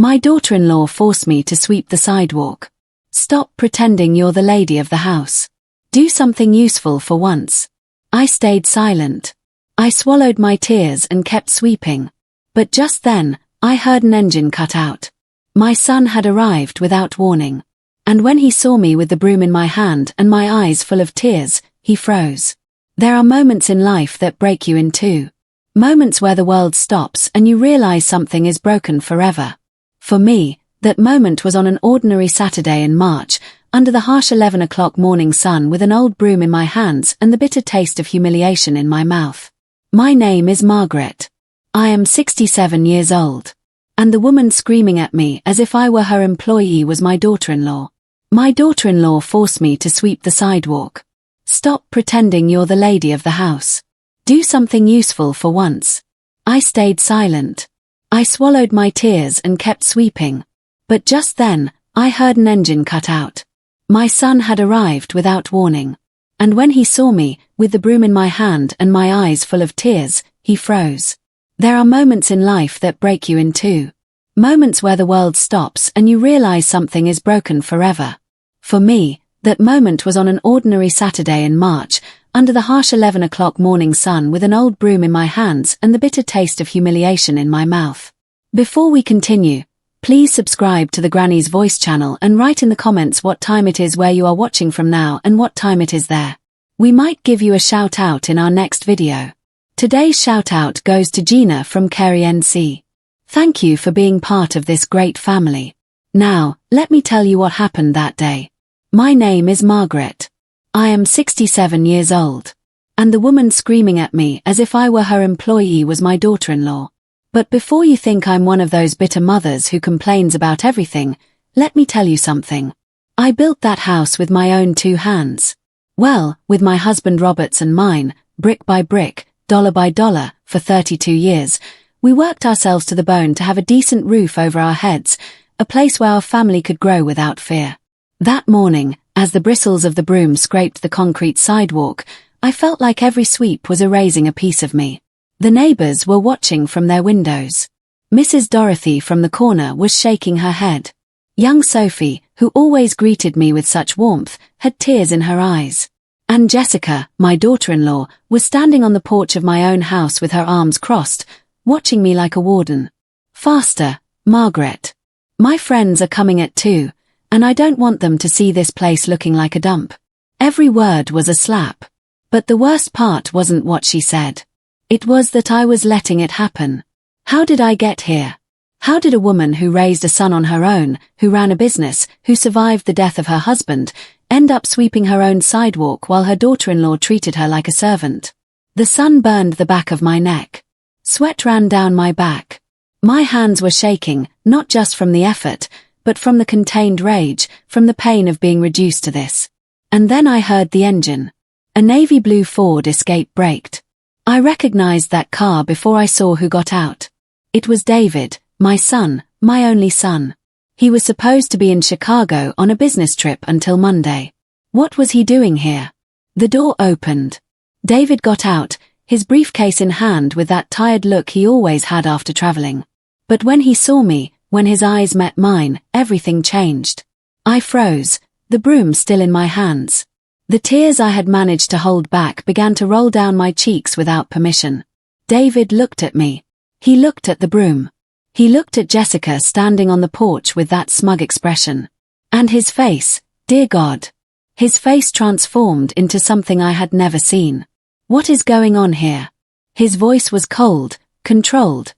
My daughter-in-law forced me to sweep the sidewalk. Stop pretending you're the lady of the house. Do something useful for once. I stayed silent. I swallowed my tears and kept sweeping. But just then, I heard an engine cut out. My son had arrived without warning. And when he saw me with the broom in my hand and my eyes full of tears, he froze. There are moments in life that break you in two. Moments where the world stops and you realize something is broken forever. For me, that moment was on an ordinary Saturday in March, under the harsh 11 o'clock morning sun with an old broom in my hands and the bitter taste of humiliation in my mouth. My name is Margaret. I am 67 years old. And the woman screaming at me as if I were her employee was my daughter-in-law. My daughter-in-law forced me to sweep the sidewalk. Stop pretending you're the lady of the house. Do something useful for once. I stayed silent. I swallowed my tears and kept sweeping. But just then, I heard an engine cut out. My son had arrived without warning. And when he saw me, with the broom in my hand and my eyes full of tears, he froze. There are moments in life that break you in two. Moments where the world stops and you realize something is broken forever. For me, that moment was on an ordinary Saturday in March, under the harsh 11 o'clock morning sun with an old broom in my hands and the bitter taste of humiliation in my mouth. Before we continue, please subscribe to the Granny's Voice channel and write in the comments what time it is where you are watching from now and what time it is there. We might give you a shout out in our next video. Today's shout out goes to Gina from Kerry NC. Thank you for being part of this great family. Now, let me tell you what happened that day. My name is Margaret. I am 67 years old. And the woman screaming at me as if I were her employee was my daughter-in-law. But before you think I'm one of those bitter mothers who complains about everything, let me tell you something. I built that house with my own two hands. Well, with my husband Robert's and mine, brick by brick, dollar by dollar, for 32 years, we worked ourselves to the bone to have a decent roof over our heads, a place where our family could grow without fear. That morning, as the bristles of the broom scraped the concrete sidewalk, I felt like every sweep was erasing a piece of me. The neighbors were watching from their windows. Mrs. Dorothy from the corner was shaking her head. Young Sophie, who always greeted me with such warmth, had tears in her eyes. And Jessica, my daughter-in-law, was standing on the porch of my own house with her arms crossed, watching me like a warden. Faster, Margaret. My friends are coming at 2, and I don't want them to see this place looking like a dump. Every word was a slap. But the worst part wasn't what she said. It was that I was letting it happen. How did I get here? How did a woman who raised a son on her own, who ran a business, who survived the death of her husband, end up sweeping her own sidewalk while her daughter-in-law treated her like a servant? The sun burned the back of my neck. Sweat ran down my back. My hands were shaking, not just from the effort, but from the contained rage, from the pain of being reduced to this. And then I heard the engine. A navy blue Ford Escape braked. I recognized that car before I saw who got out. It was David, my son, my only son. He was supposed to be in Chicago on a business trip until Monday. What was he doing here? The door opened. David got out, his briefcase in hand with that tired look he always had after traveling. But when he saw me, when his eyes met mine, everything changed. I froze, the broom still in my hands. The tears I had managed to hold back began to roll down my cheeks without permission. David looked at me. He looked at the broom. He looked at Jessica standing on the porch with that smug expression. And his face, dear God. His face transformed into something I had never seen. What is going on here? His voice was cold, controlled,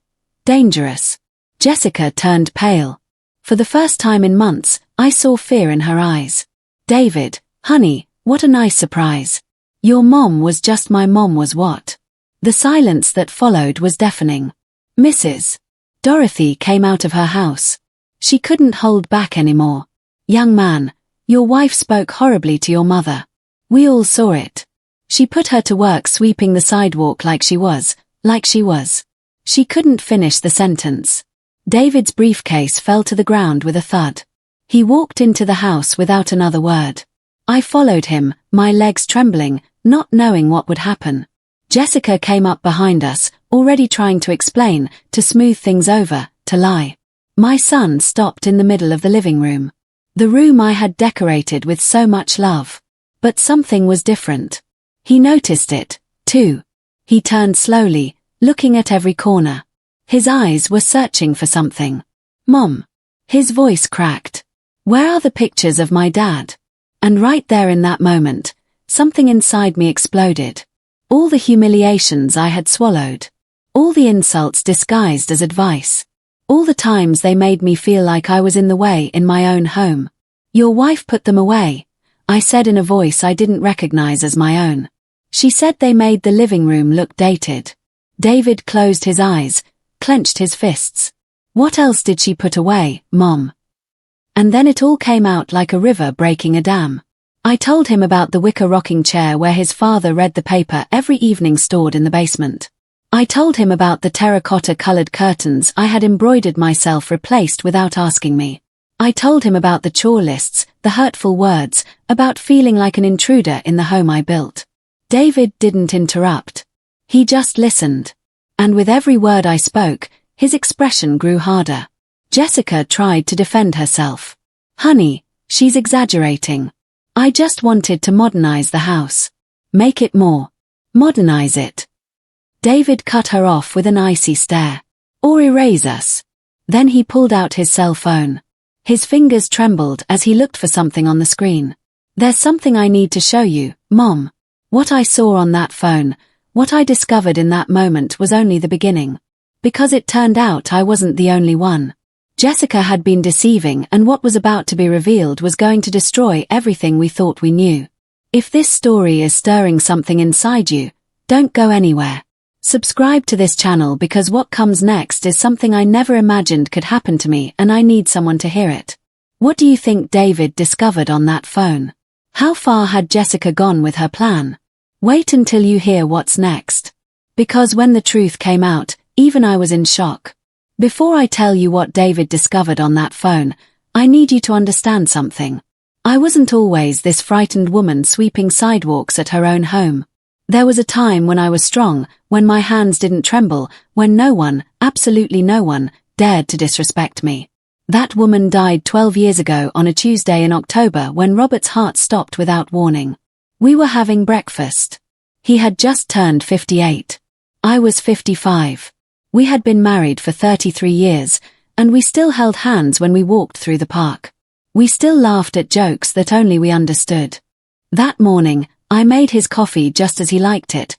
dangerous. Jessica turned pale. For the first time in months, I saw fear in her eyes. David, honey, what a nice surprise. Your mom was just my mom was what? The silence that followed was deafening. Mrs. Dorothy came out of her house. She couldn't hold back anymore. Young man, your wife spoke horribly to your mother. We all saw it. She put her to work sweeping the sidewalk like she was. She couldn't finish the sentence. David's briefcase fell to the ground with a thud. He walked into the house without another word. I followed him, my legs trembling, not knowing what would happen. Jessica came up behind us, already trying to explain, to smooth things over, to lie. My son stopped in the middle of the living room. The room I had decorated with so much love. But something was different. He noticed it, too. He turned slowly, looking at every corner. His eyes were searching for something. "Mom." His voice cracked. "Where are the pictures of my dad?" And right there in that moment, something inside me exploded. All the humiliations I had swallowed. All the insults disguised as advice. All the times they made me feel like I was in the way in my own home. "Your wife put them away," I said in a voice I didn't recognize as my own. "She said they made the living room look dated." David closed his eyes, clenched his fists. "What else did she put away, Mom?" And then it all came out like a river breaking a dam. I told him about the wicker rocking chair where his father read the paper every evening stored in the basement. I told him about the terracotta-colored curtains I had embroidered myself replaced without asking me. I told him about the chore lists, the hurtful words, about feeling like an intruder in the home I built. David didn't interrupt. He just listened. And with every word I spoke, his expression grew harder. Jessica tried to defend herself. "Honey, she's exaggerating. I just wanted to modernize the house. Make it more. Modernize it." David cut her off with an icy stare. "Or erase us." Then he pulled out his cell phone. His fingers trembled as he looked for something on the screen. "There's something I need to show you, Mom." What I saw on that phone, what I discovered in that moment was only the beginning. Because it turned out I wasn't the only one. Jessica had been deceiving, and what was about to be revealed was going to destroy everything we thought we knew. If this story is stirring something inside you, don't go anywhere. Subscribe to this channel because what comes next is something I never imagined could happen to me, and I need someone to hear it. What do you think David discovered on that phone? How far had Jessica gone with her plan? Wait until you hear what's next. Because when the truth came out, even I was in shock. Before I tell you what David discovered on that phone, I need you to understand something. I wasn't always this frightened woman sweeping sidewalks at her own home. There was a time when I was strong, when my hands didn't tremble, when no one, absolutely no one, dared to disrespect me. That woman died 12 years ago on a Tuesday in October when Robert's heart stopped without warning. We were having breakfast. He had just turned 58. I was 55. We had been married for 33 years, and we still held hands when we walked through the park. We still laughed at jokes that only we understood. That morning, I made his coffee just as he liked it,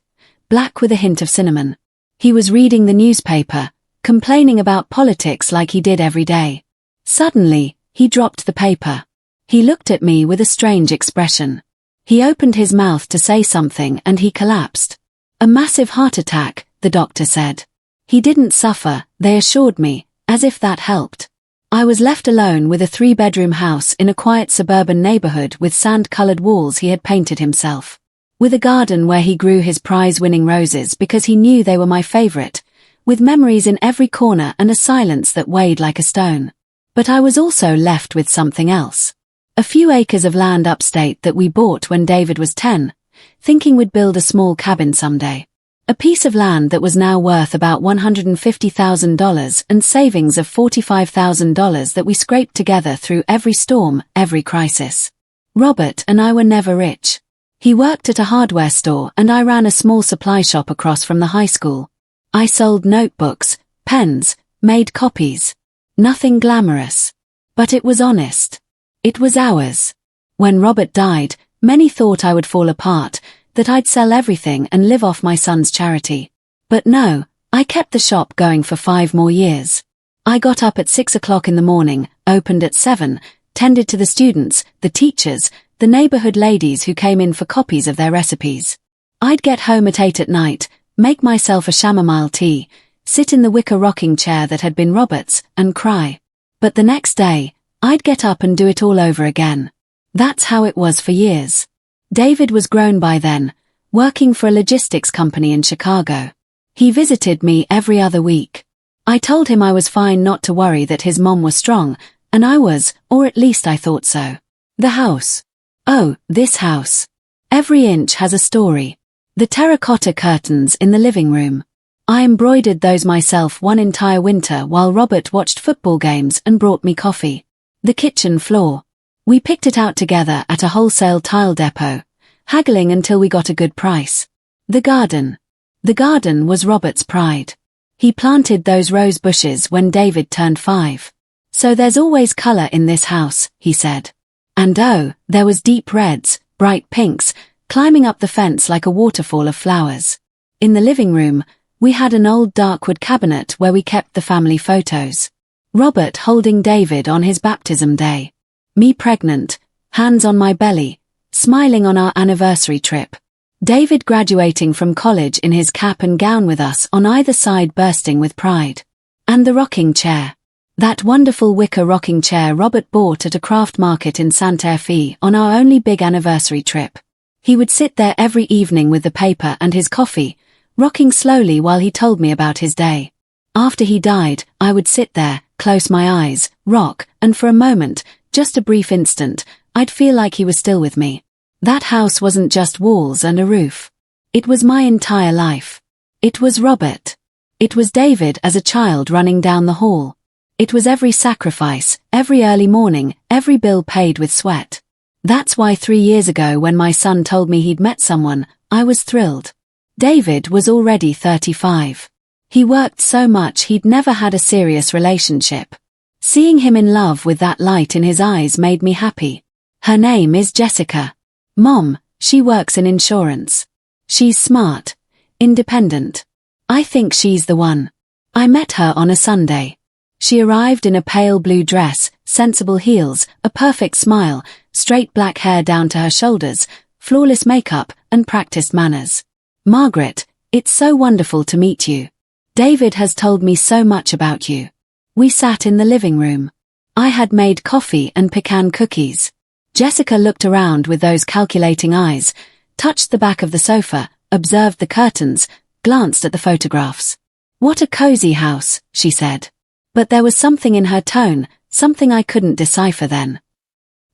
black with a hint of cinnamon. He was reading the newspaper, complaining about politics like he did every day. Suddenly, he dropped the paper. He looked at me with a strange expression. He opened his mouth to say something and he collapsed. "A massive heart attack," the doctor said. He didn't suffer, they assured me, as if that helped. I was left alone with a 3-bedroom house in a quiet suburban neighborhood with sand-colored walls he had painted himself. With a garden where he grew his prize-winning roses because he knew they were my favorite, with memories in every corner and a silence that weighed like a stone. But I was also left with something else. A few acres of land upstate that we bought when David was 10, thinking we'd build a small cabin someday. A piece of land that was now worth about $150,000 and savings of $45,000 that we scraped together through every storm, every crisis. Robert and I were never rich. He worked at a hardware store and I ran a small supply shop across from the high school. I sold notebooks, pens, made copies. Nothing glamorous. But it was honest. It was ours. When Robert died, many thought I would fall apart, that I'd sell everything and live off my son's charity. But no, I kept the shop going for 5 more years. I got up at 6 o'clock in the morning, opened at 7, tended to the students, the teachers, the neighborhood ladies who came in for copies of their recipes. I'd get home at 8 at night, make myself a chamomile tea, sit in the wicker rocking chair that had been Robert's, and cry. But the next day, I'd get up and do it all over again. That's how it was for years. David was grown by then, working for a logistics company in Chicago. He visited me every other week. I told him I was fine, not to worry, that his mom was strong, and I was, or at least I thought so. The house. Oh, this house. Every inch has a story. The terracotta curtains in the living room. I embroidered those myself one entire winter while Robert watched football games and brought me coffee. The kitchen floor. We picked it out together at a wholesale tile depot, haggling until we got a good price. The garden. The garden was Robert's pride. He planted those rose bushes when David turned 5. So there's always color in this house, he said. And oh, there was deep reds, bright pinks, climbing up the fence like a waterfall of flowers. In the living room, we had an old dark wood cabinet where we kept the family photos. Robert holding David on his baptism day. Me pregnant, hands on my belly, smiling on our anniversary trip. David graduating from college in his cap and gown with us on either side bursting with pride. And the rocking chair. That wonderful wicker rocking chair Robert bought at a craft market in Santa Fe on our only big anniversary trip. He would sit there every evening with the paper and his coffee, rocking slowly while he told me about his day. After he died, I would sit there, close my eyes, rock, and for a moment, just a brief instant, I'd feel like he was still with me. That house wasn't just walls and a roof. It was my entire life. It was Robert. It was David as a child running down the hall. It was every sacrifice, every early morning, every bill paid with sweat. That's why 3 years ago when my son told me he'd met someone, I was thrilled. David was already 35. He worked so much he'd never had a serious relationship. Seeing him in love with that light in his eyes made me happy. Her name is Jessica. Mom, she works in insurance. She's smart, independent. I think she's the one. I met her on a Sunday. She arrived in a pale blue dress, sensible heels, a perfect smile, straight black hair down to her shoulders, flawless makeup, and practiced manners. Margaret, it's so wonderful to meet you. David has told me so much about you. We sat in the living room. I had made coffee and pecan cookies. Jessica looked around with those calculating eyes, touched the back of the sofa, observed the curtains, glanced at the photographs. What a cozy house, she said. But there was something in her tone, something I couldn't decipher then.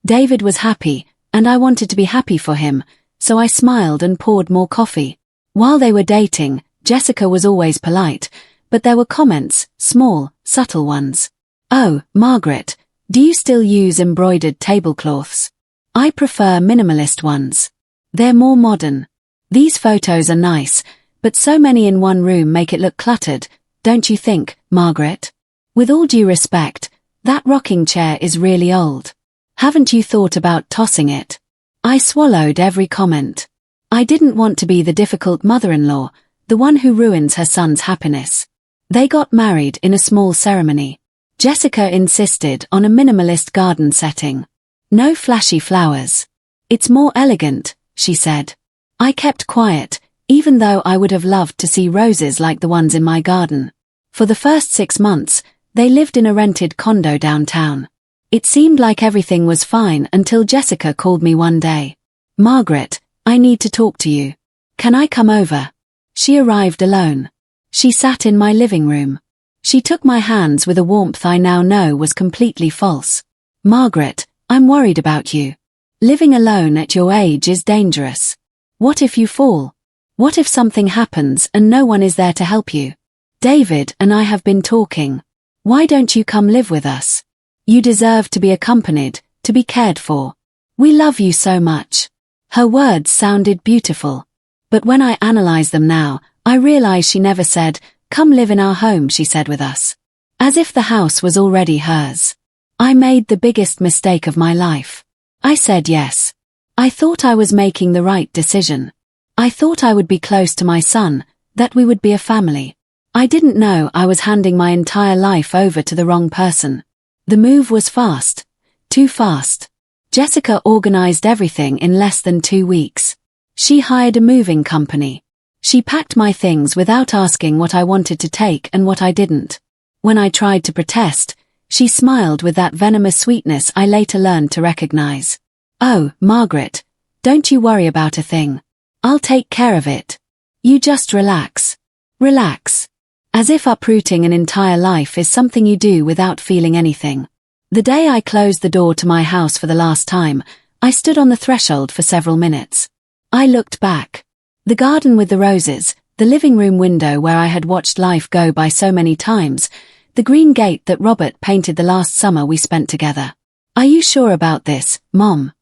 David was happy, and I wanted to be happy for him, so I smiled and poured more coffee. While they were dating, Jessica was always polite, but there were comments, small, subtle ones. Oh, Margaret, do you still use embroidered tablecloths? I prefer minimalist ones. They're more modern. These photos are nice, but so many in one room make it look cluttered, don't you think, Margaret? With all due respect, that rocking chair is really old. Haven't you thought about tossing it? I swallowed every comment. I didn't want to be the difficult mother-in-law, the one who ruins her son's happiness. They got married in a small ceremony. Jessica insisted on a minimalist garden setting. No flashy flowers. It's more elegant, she said. I kept quiet, even though I would have loved to see roses like the ones in my garden. For the first 6 months, they lived in a rented condo downtown. It seemed like everything was fine until Jessica called me one day. Margaret, I need to talk to you. Can I come over? She arrived alone. She sat in my living room. She took my hands with a warmth I now know was completely false. Margaret, I'm worried about you. Living alone at your age is dangerous. What if you fall? What if something happens and no one is there to help you? David and I have been talking. Why don't you come live with us? You deserve to be accompanied, to be cared for. We love you so much. Her words sounded beautiful. But when I analyze them now, I realize she never said, come live in our home, she said with us. As if the house was already hers. I made the biggest mistake of my life. I said yes. I thought I was making the right decision. I thought I would be close to my son, that we would be a family. I didn't know I was handing my entire life over to the wrong person. The move was fast. Too fast. Jessica organized everything in less than 2 weeks. She hired a moving company. She packed my things without asking what I wanted to take and what I didn't. When I tried to protest, she smiled with that venomous sweetness I later learned to recognize. Oh, Margaret, don't you worry about a thing. I'll take care of it. You just relax. Relax. As if uprooting an entire life is something you do without feeling anything. The day I closed the door to my house for the last time, I stood on the threshold for several minutes. I looked back. The garden with the roses, the living room window where I had watched life go by so many times, the green gate that Robert painted the last summer we spent together. "Are you sure about this, Mom?"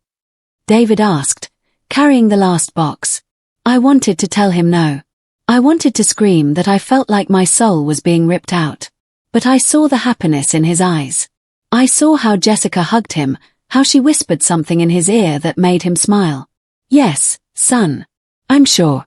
David asked, carrying the last box. I wanted to tell him no. I wanted to scream that I felt like my soul was being ripped out. But I saw the happiness in his eyes. I saw how Jessica hugged him, how she whispered something in his ear that made him smile. "Yes, son. I'm sure."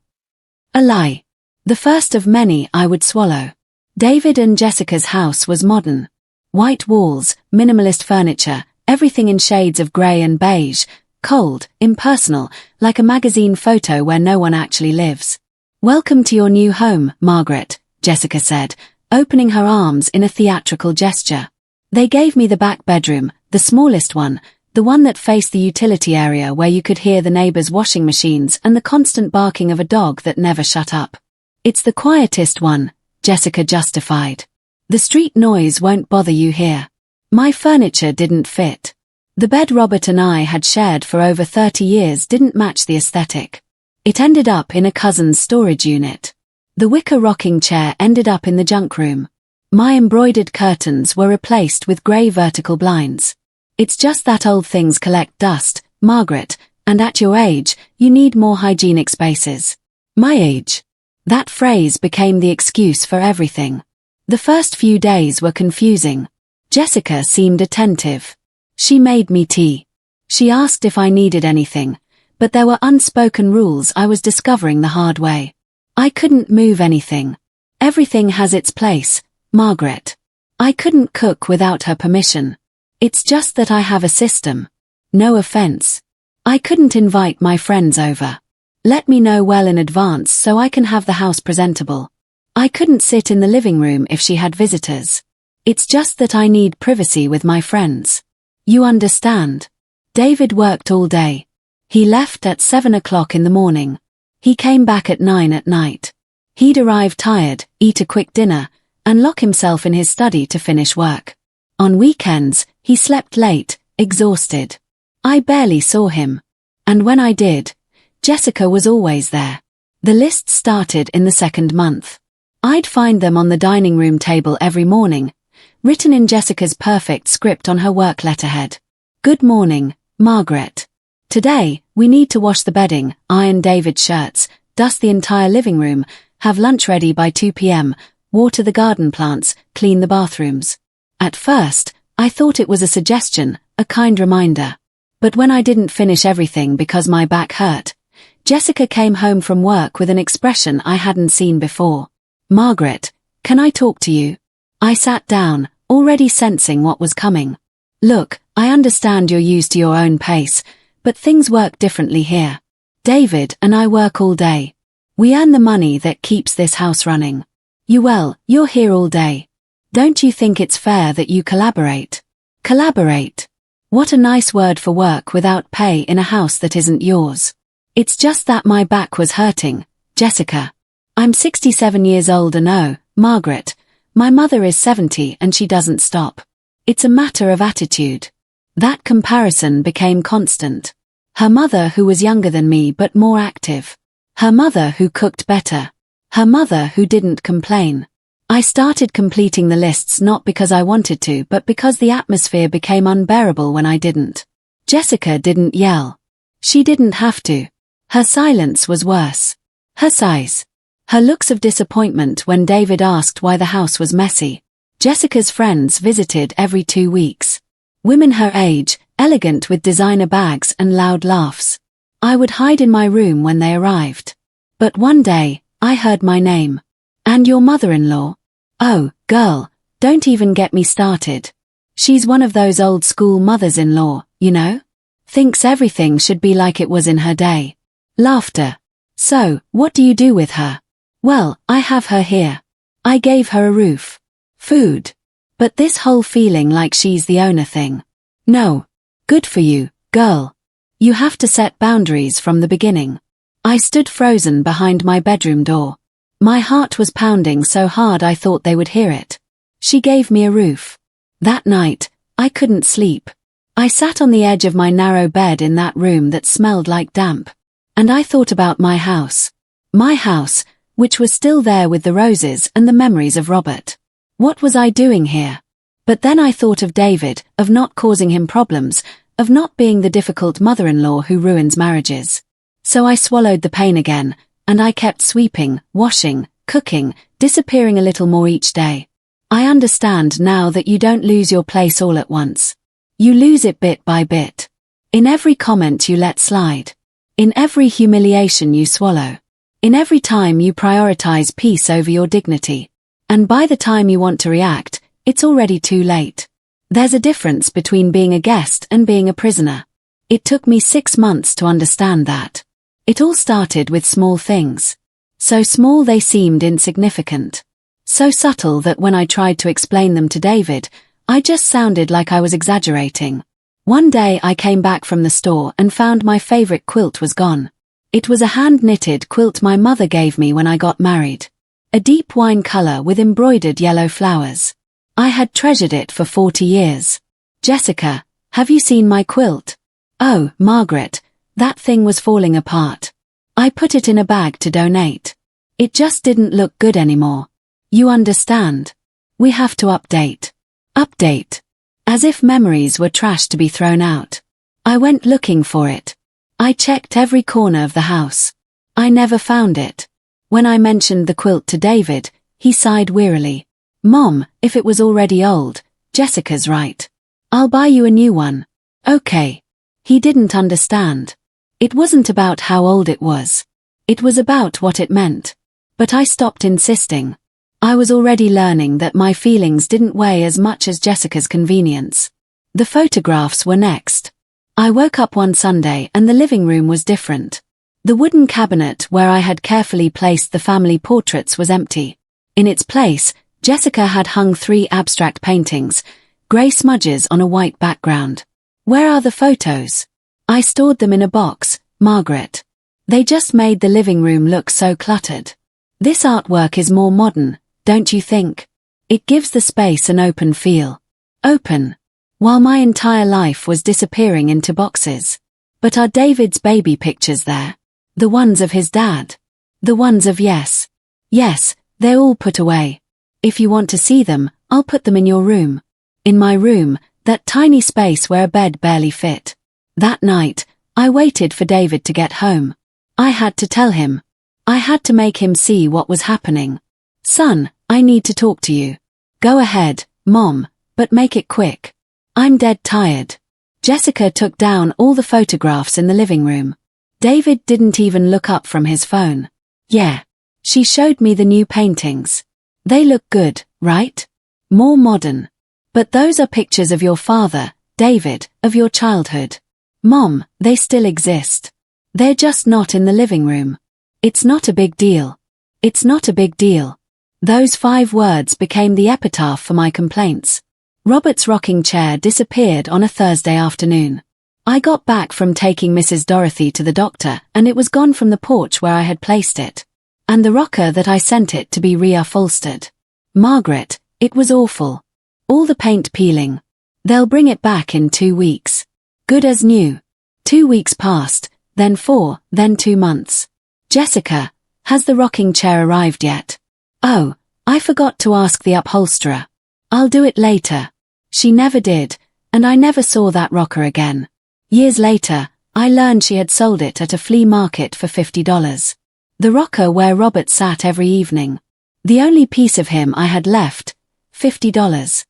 A lie. The first of many I would swallow. David and Jessica's house was modern. White walls, minimalist furniture, everything in shades of grey and beige, cold, impersonal, like a magazine photo where no one actually lives. "Welcome to your new home, Margaret," Jessica said, opening her arms in a theatrical gesture. They gave me the back bedroom, the smallest one, the one that faced the utility area where you could hear the neighbors' washing machines and the constant barking of a dog that never shut up. "It's the quietest one," Jessica justified. "The street noise won't bother you here." My furniture didn't fit. The bed Robert and I had shared for over 30 years didn't match the aesthetic. It ended up in a cousin's storage unit. The wicker rocking chair ended up in the junk room. My embroidered curtains were replaced with grey vertical blinds. "It's just that old things collect dust, Margaret, and at your age, you need more hygienic spaces." My age. That phrase became the excuse for everything. The first few days were confusing. Jessica seemed attentive. She made me tea. She asked if I needed anything, but there were unspoken rules I was discovering the hard way. I couldn't move anything. "Everything has its place, Margaret." I couldn't cook without her permission. "It's just that I have a system." No offense. I couldn't invite my friends over. "Let me know well in advance so I can have the house presentable." I couldn't sit in the living room if she had visitors. "It's just that I need privacy with my friends." You understand. David worked all day. He left at 7 o'clock in the morning. He came back at 9 at night. He'd arrive tired, eat a quick dinner, and lock himself in his study to finish work. On weekends, he slept late, exhausted. I barely saw him. And when I did, Jessica was always there. The list started in the second month. I'd find them on the dining room table every morning, written in Jessica's perfect script on her work letterhead. "Good morning, Margaret. Today, we need to wash the bedding, iron David's shirts, dust the entire living room, have lunch ready by 2 p.m., water the garden plants, clean the bathrooms." At first, I thought it was a suggestion, a kind reminder. But when I didn't finish everything because my back hurt, Jessica came home from work with an expression I hadn't seen before. "Margaret, can I talk to you?" I sat down, already sensing what was coming. "Look, I understand you're used to your own pace, but things work differently here. David and I work all day. We earn the money that keeps this house running. You're here all day. Don't you think it's fair that you collaborate?" Collaborate? What a nice word for work without pay in a house that isn't yours. "It's just that my back was hurting, Jessica. I'm 67 years old and oh, Margaret, my mother is 70 and she doesn't stop. It's a matter of attitude." That comparison became constant. Her mother who was younger than me but more active. Her mother who cooked better. Her mother who didn't complain. I started completing the lists not because I wanted to but because the atmosphere became unbearable when I didn't. Jessica didn't yell. She didn't have to. Her silence was worse. Her sighs. Her looks of disappointment when David asked why the house was messy. Jessica's friends visited every 2 weeks. Women her age, elegant with designer bags and loud laughs. I would hide in my room when they arrived. But one day, I heard my name. "And your mother-in-law? Oh, girl, don't even get me started. She's one of those old school mothers-in-law, you know? Thinks everything should be like it was in her day." Laughter. "So, what do you do with her?" "Well, I have her here. I gave her a roof. Food. But this whole feeling like she's the owner thing. No. Good for you, girl. You have to set boundaries from the beginning." I stood frozen behind my bedroom door. My heart was pounding so hard I thought they would hear it. She gave me a roof. That night, I couldn't sleep. I sat on the edge of my narrow bed in that room that smelled like damp. And I thought about my house. My house, which was still there with the roses and the memories of Robert. What was I doing here? But then I thought of David, of not causing him problems, of not being the difficult mother-in-law who ruins marriages. So I swallowed the pain again, and I kept sweeping, washing, cooking, disappearing a little more each day. I understand now that you don't lose your place all at once. You lose it bit by bit. In every comment you let slide. In every humiliation you swallow. In every time you prioritize peace over your dignity. And by the time you want to react, it's already too late. There's a difference between being a guest and being a prisoner. It took me 6 months to understand that. It all started with small things. So small they seemed insignificant. So subtle that when I tried to explain them to David, I just sounded like I was exaggerating. One day I came back from the store and found my favorite quilt was gone. It was a hand-knitted quilt my mother gave me when I got married. A deep wine color with embroidered yellow flowers. I had treasured it for 40 years. Jessica, have you seen my quilt? Oh, Margaret, that thing was falling apart. I put it in a bag to donate. It just didn't look good anymore. You understand? We have to update. Update. As if memories were trash to be thrown out. I went looking for it. I checked every corner of the house. I never found it. When I mentioned the quilt to David, he sighed wearily. Mom, if it was already old, Jessica's right. I'll buy you a new one. Okay. He didn't understand. It wasn't about how old it was. It was about what it meant. But I stopped insisting. I was already learning that my feelings didn't weigh as much as Jessica's convenience. The photographs were next. I woke up one Sunday and the living room was different. The wooden cabinet where I had carefully placed the family portraits was empty. In its place, Jessica had hung 3 abstract paintings, grey smudges on a white background. Where are the photos? I stored them in a box, Margaret. They just made the living room look so cluttered. This artwork is more modern, don't you think? It gives the space an open feel. Open. While my entire life was disappearing into boxes. But are David's baby pictures there? The ones of his dad? The ones of Yes. Yes, they're all put away. If you want to see them, I'll put them in your room. In my room, that tiny space where a bed barely fit. That night, I waited for David to get home. I had to tell him. I had to make him see what was happening. Son, I need to talk to you. Go ahead, Mom, but make it quick. I'm dead tired. Jessica took down all the photographs in the living room. David didn't even look up from his phone. Yeah. She showed me the new paintings. They look good, right? More modern. But those are pictures of your father, David, of your childhood. Mom, they still exist. They're just not in the living room. It's not a big deal. It's not a big deal. Those 5 words became the epitaph for my complaints. Robert's rocking chair disappeared on a Thursday afternoon. I got back from taking Mrs. Dorothy to the doctor and it was gone from the porch where I had placed it. And the rocker that I sent it to be reupholstered. Margaret, it was awful. All the paint peeling. They'll bring it back in 2 weeks. Good as new. 2 weeks passed, then 4, then 2 months. Jessica, has the rocking chair arrived yet? Oh, I forgot to ask the upholsterer. I'll do it later. She never did, and I never saw that rocker again. Years later, I learned she had sold it at a flea market for $50. The rocker where Robert sat every evening. The only piece of him I had left, $50.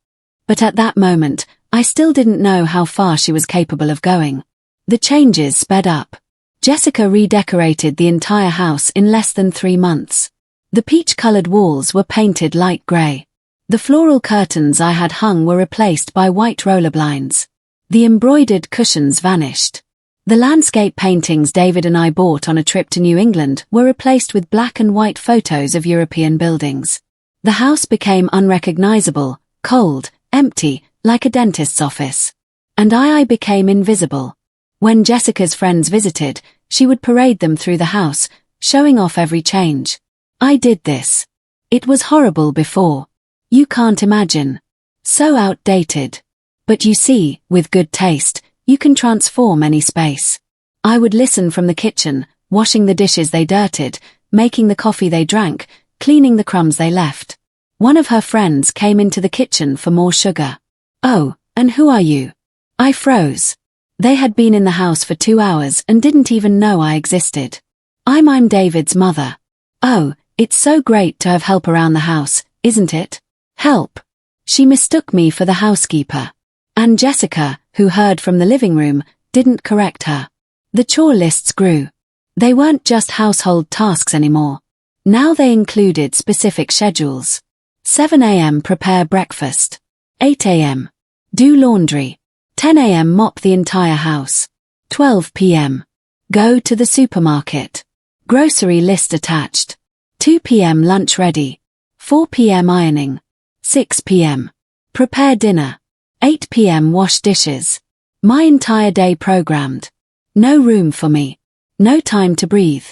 But at that moment, I still didn't know how far she was capable of going. The changes sped up. Jessica redecorated the entire house in less than 3 months. The peach-colored walls were painted light gray. The floral curtains I had hung were replaced by white roller blinds. The embroidered cushions vanished. The landscape paintings David and I bought on a trip to New England were replaced with black and white photos of European buildings. The house became unrecognizable, cold, empty, like a dentist's office. And I became invisible. When Jessica's friends visited, she would parade them through the house, showing off every change. I did this. It was horrible before. You can't imagine. So outdated. But you see, with good taste, you can transform any space. I would listen from the kitchen, washing the dishes they dirtied, making the coffee they drank, cleaning the crumbs they left. One of her friends came into the kitchen for more sugar. "Oh, and who are you?" I froze. They had been in the house for 2 hours and didn't even know I existed. I'm David's mother." "Oh, it's so great to have help around the house, isn't it?" "Help." She mistook me for the housekeeper. And Jessica, who heard from the living room, didn't correct her. The chore lists grew. They weren't just household tasks anymore. Now they included specific schedules. 7 a.m. prepare breakfast. 8 a.m. do laundry. 10 a.m. mop the entire house. 12 p.m. go to the supermarket. Grocery list attached. 2 p.m. lunch ready. 4 p.m. ironing. 6 p.m. prepare dinner. 8 p.m. wash dishes. My entire day programmed. No room for me. No time to breathe.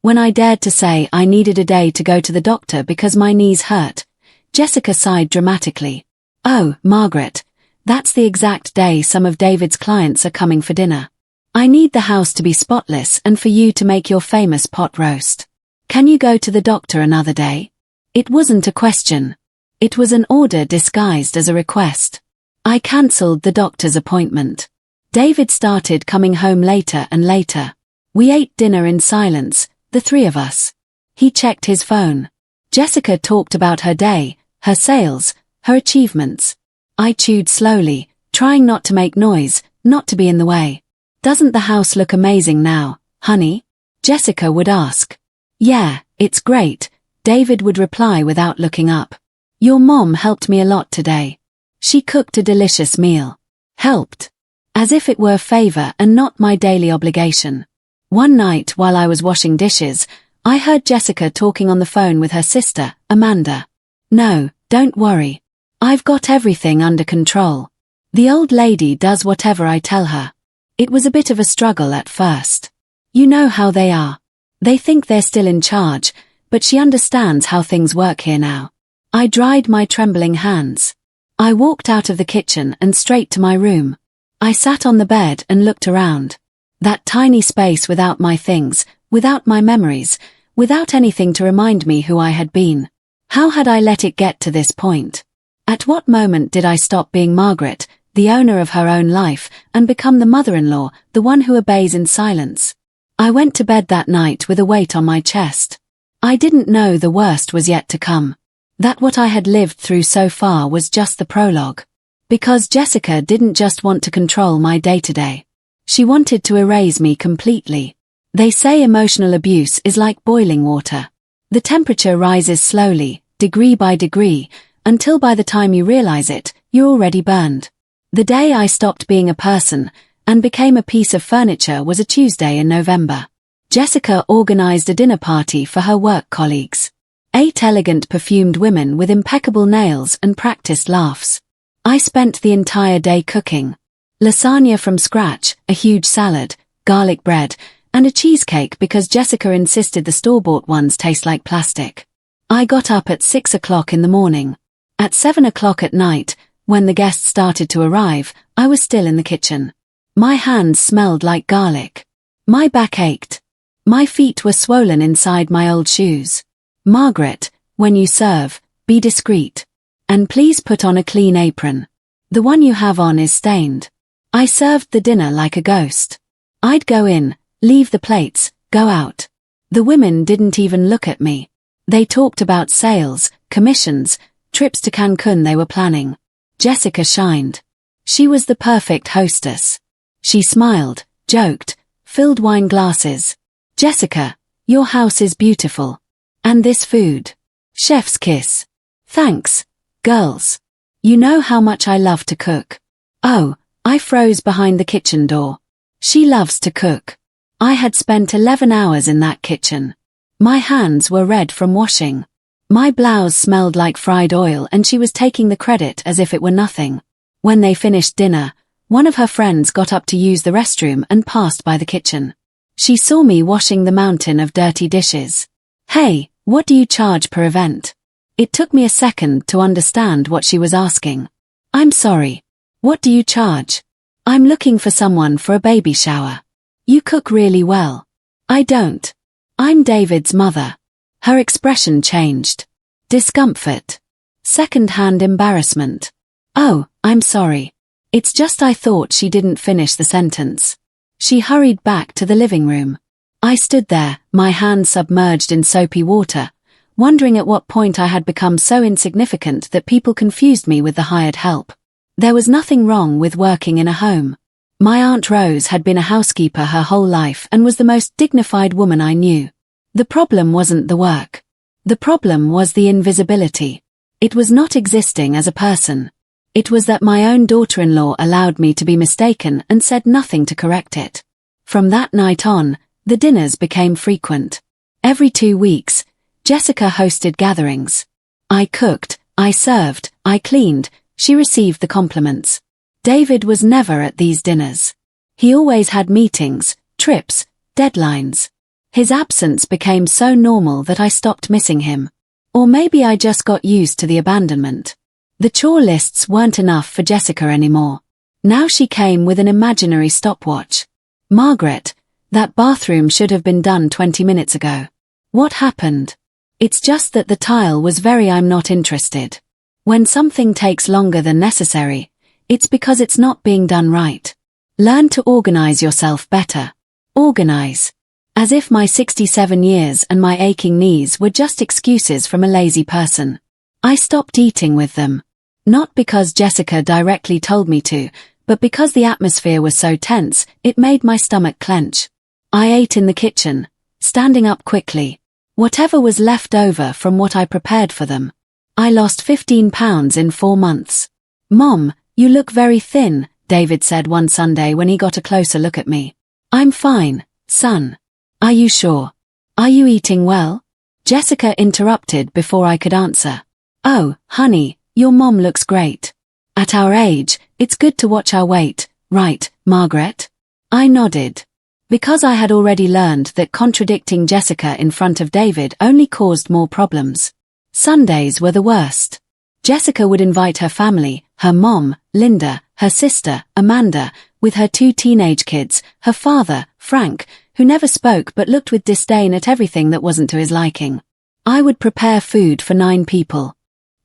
When I dared to say I needed a day to go to the doctor because my knees hurt, Jessica sighed dramatically. "Oh, Margaret, that's the exact day some of David's clients are coming for dinner. I need the house to be spotless and for you to make your famous pot roast. Can you go to the doctor another day?" It wasn't a question. It was an order disguised as a request. I cancelled the doctor's appointment. David started coming home later and later. We ate dinner in silence, the three of us. He checked his phone. Jessica talked about her day, her sales, her achievements. I chewed slowly, trying not to make noise, not to be in the way. "Doesn't the house look amazing now, honey?" Jessica would ask. "Yeah, it's great," David would reply without looking up. "Your mom helped me a lot today. She cooked a delicious meal." Helped. As if it were a favor and not my daily obligation. One night while I was washing dishes, I heard Jessica talking on the phone with her sister, Amanda. "No, don't worry. I've got everything under control. The old lady does whatever I tell her." It was a bit of a struggle at first. You know how they are. They think they're still in charge, but she understands how things work here now. I dried my trembling hands. I walked out of the kitchen and straight to my room. I sat on the bed and looked around. That tiny space without my things, without my memories, without anything to remind me who I had been. How had I let it get to this point? At what moment did I stop being Margaret, the owner of her own life, and become the mother-in-law, the one who obeys in silence? I went to bed that night with a weight on my chest. I didn't know the worst was yet to come. That what I had lived through so far was just the prologue. Because Jessica didn't just want to control my day-to-day. She wanted to erase me completely. They say emotional abuse is like boiling water. The temperature rises slowly, degree by degree, until by the time you realize it, you're already burned. The day I stopped being a person and became a piece of furniture was a Tuesday in November. Jessica organized a dinner party for her work colleagues. 8 elegant perfumed women with impeccable nails and practiced laughs. I spent the entire day cooking. Lasagna from scratch, a huge salad, garlic bread, and a cheesecake because Jessica insisted the store-bought ones taste like plastic. I got up at 6 o'clock in the morning. At 7 o'clock at night, when the guests started to arrive, I was still in the kitchen. My hands smelled like garlic. My back ached. My feet were swollen inside my old shoes. "Margaret, when you serve, be discreet. And please put on a clean apron. The one you have on is stained." I served the dinner like a ghost. I'd go in, leave the plates, go out. The women didn't even look at me. They talked about sales, commissions, trips to Cancun they were planning. Jessica shined. She was the perfect hostess. She smiled, joked, filled wine glasses. "Jessica, your house is beautiful. And this food. Chef's kiss. Thanks, girls. You know how much I love to cook." Oh, I froze behind the kitchen door. She loves to cook. I had spent 11 hours in that kitchen. My hands were red from washing. My blouse smelled like fried oil and she was taking the credit as if it were nothing. When they finished dinner, one of her friends got up to use the restroom and passed by the kitchen. She saw me washing the mountain of dirty dishes. "Hey, what do you charge per event?" It took me a second to understand what she was asking. "I'm sorry. What do you charge?" "I'm looking for someone for a baby shower." "You cook really well." "I don't. I'm David's mother." Her expression changed. Discomfort. Second-hand embarrassment. "Oh, I'm sorry. It's just I thought," she didn't finish the sentence. She hurried back to the living room. I stood there, my hands submerged in soapy water, wondering at what point I had become so insignificant that people confused me with the hired help. There was nothing wrong with working in a home. My Aunt Rose had been a housekeeper her whole life and was the most dignified woman I knew. The problem wasn't the work. The problem was the invisibility. It was not existing as a person. It was that my own daughter-in-law allowed me to be mistaken and said nothing to correct it. From that night on, the dinners became frequent. Every 2 weeks, Jessica hosted gatherings. I cooked, I served, I cleaned, she received the compliments. David was never at these dinners. He always had meetings, trips, deadlines. His absence became so normal that I stopped missing him. Or maybe I just got used to the abandonment. The chore lists weren't enough for Jessica anymore. Now she came with an imaginary stopwatch. "Margaret, that bathroom should have been done 20 minutes ago. What happened?" It's just that the tile was very I'm not interested. When something takes longer than necessary, it's because it's not being done right. Learn to organize yourself better. Organize. As if my 67 years and my aching knees were just excuses from a lazy person. I stopped eating with them. Not because Jessica directly told me to, but because the atmosphere was so tense, it made my stomach clench. I ate in the kitchen, standing up quickly. Whatever was left over from what I prepared for them. I lost 15 pounds in 4 months. "Mom, you look very thin," David said one Sunday when he got a closer look at me. "I'm fine, son. Are you sure? Are you eating well?" Jessica interrupted before I could answer. "Oh, honey, your mom looks great. At our age, it's good to watch our weight, right, Margaret?" I nodded. Because I had already learned that contradicting Jessica in front of David only caused more problems. Sundays were the worst. Jessica would invite her family, her mom, Linda, her sister, Amanda, with her 2 teenage kids, her father, Frank, who never spoke but looked with disdain at everything that wasn't to his liking. I would prepare food for 9 people.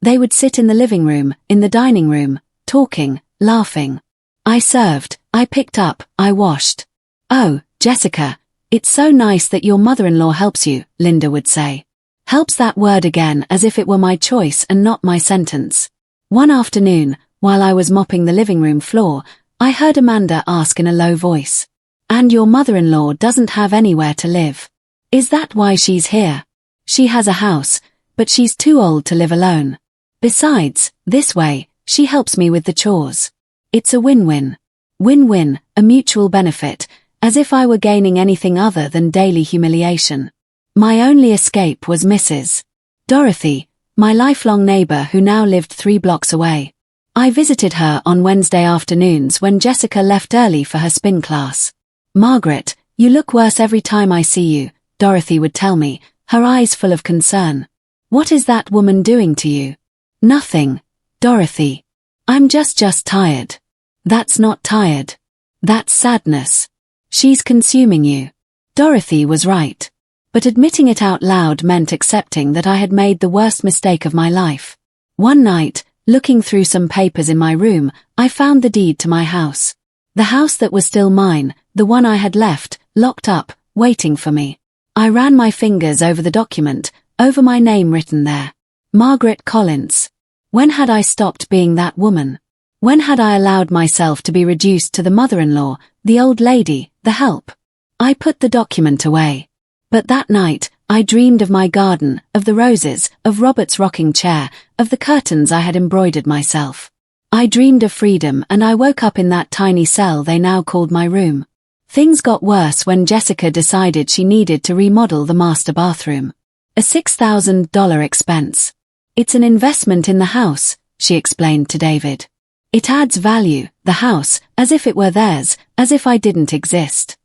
They would sit in the living room, in the dining room, talking, laughing. I served, I picked up, I washed. "Oh, Jessica, it's so nice that your mother-in-law helps you," Linda would say. Helps that word again as if it were my choice and not my sentence. One afternoon, while I was mopping the living room floor, I heard Amanda ask in a low voice, "And your mother-in-law doesn't have anywhere to live. Is that why she's here? She has a house, but she's too old to live alone. Besides, this way, she helps me with the chores. It's a win-win. Win-win, a mutual benefit, as if I were gaining anything other than daily humiliation." My only escape was Mrs. Dorothy, my lifelong neighbor who now lived 3 blocks away. I visited her on Wednesday afternoons when Jessica left early for her spin class. "Margaret, you look worse every time I see you," Dorothy would tell me, her eyes full of concern. "What is that woman doing to you?" "Nothing, Dorothy. I'm just tired." "That's not tired. That's sadness. She's consuming you." Dorothy was right. But admitting it out loud meant accepting that I had made the worst mistake of my life. One night, looking through some papers in my room, I found the deed to my house. The house that was still mine, the one I had left, locked up, waiting for me. I ran my fingers over the document, over my name written there. Margaret Collins. When had I stopped being that woman? When had I allowed myself to be reduced to the mother-in-law, the old lady, the help? I put the document away. But that night, I dreamed of my garden, of the roses, of Robert's rocking chair, of the curtains I had embroidered myself. I dreamed of freedom and I woke up in that tiny cell they now called my room. Things got worse when Jessica decided she needed to remodel the master bathroom. A $6,000 expense. "It's an investment in the house," she explained to David. "It adds value, the house, as if it were theirs, as if I didn't exist."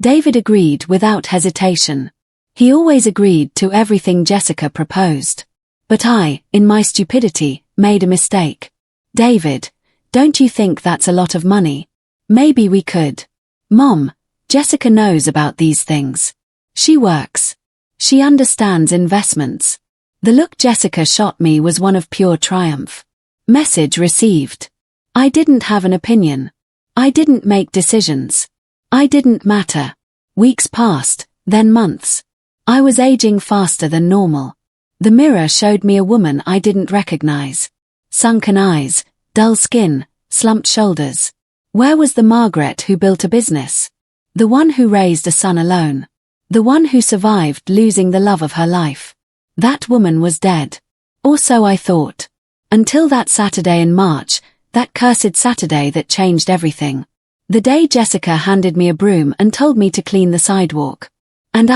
David agreed without hesitation. He always agreed to everything Jessica proposed. But I, in my stupidity, made a mistake. "David, don't you think that's a lot of money? Maybe we could." "Mom, Jessica knows about these things. She works. She understands investments. The look Jessica shot me was one of pure triumph. Message received. I didn't have an opinion. I didn't make decisions. I didn't matter. Weeks passed, then months. I was aging faster than normal. The mirror showed me a woman I didn't recognize. Sunken eyes, dull skin, slumped shoulders. Where was the Margaret who built a business? The one who raised a son alone. The one who survived losing the love of her life. That woman was dead. Or so I thought. Until that Saturday in March, that cursed Saturday that changed everything. The day Jessica handed me a broom and told me to clean the sidewalk. And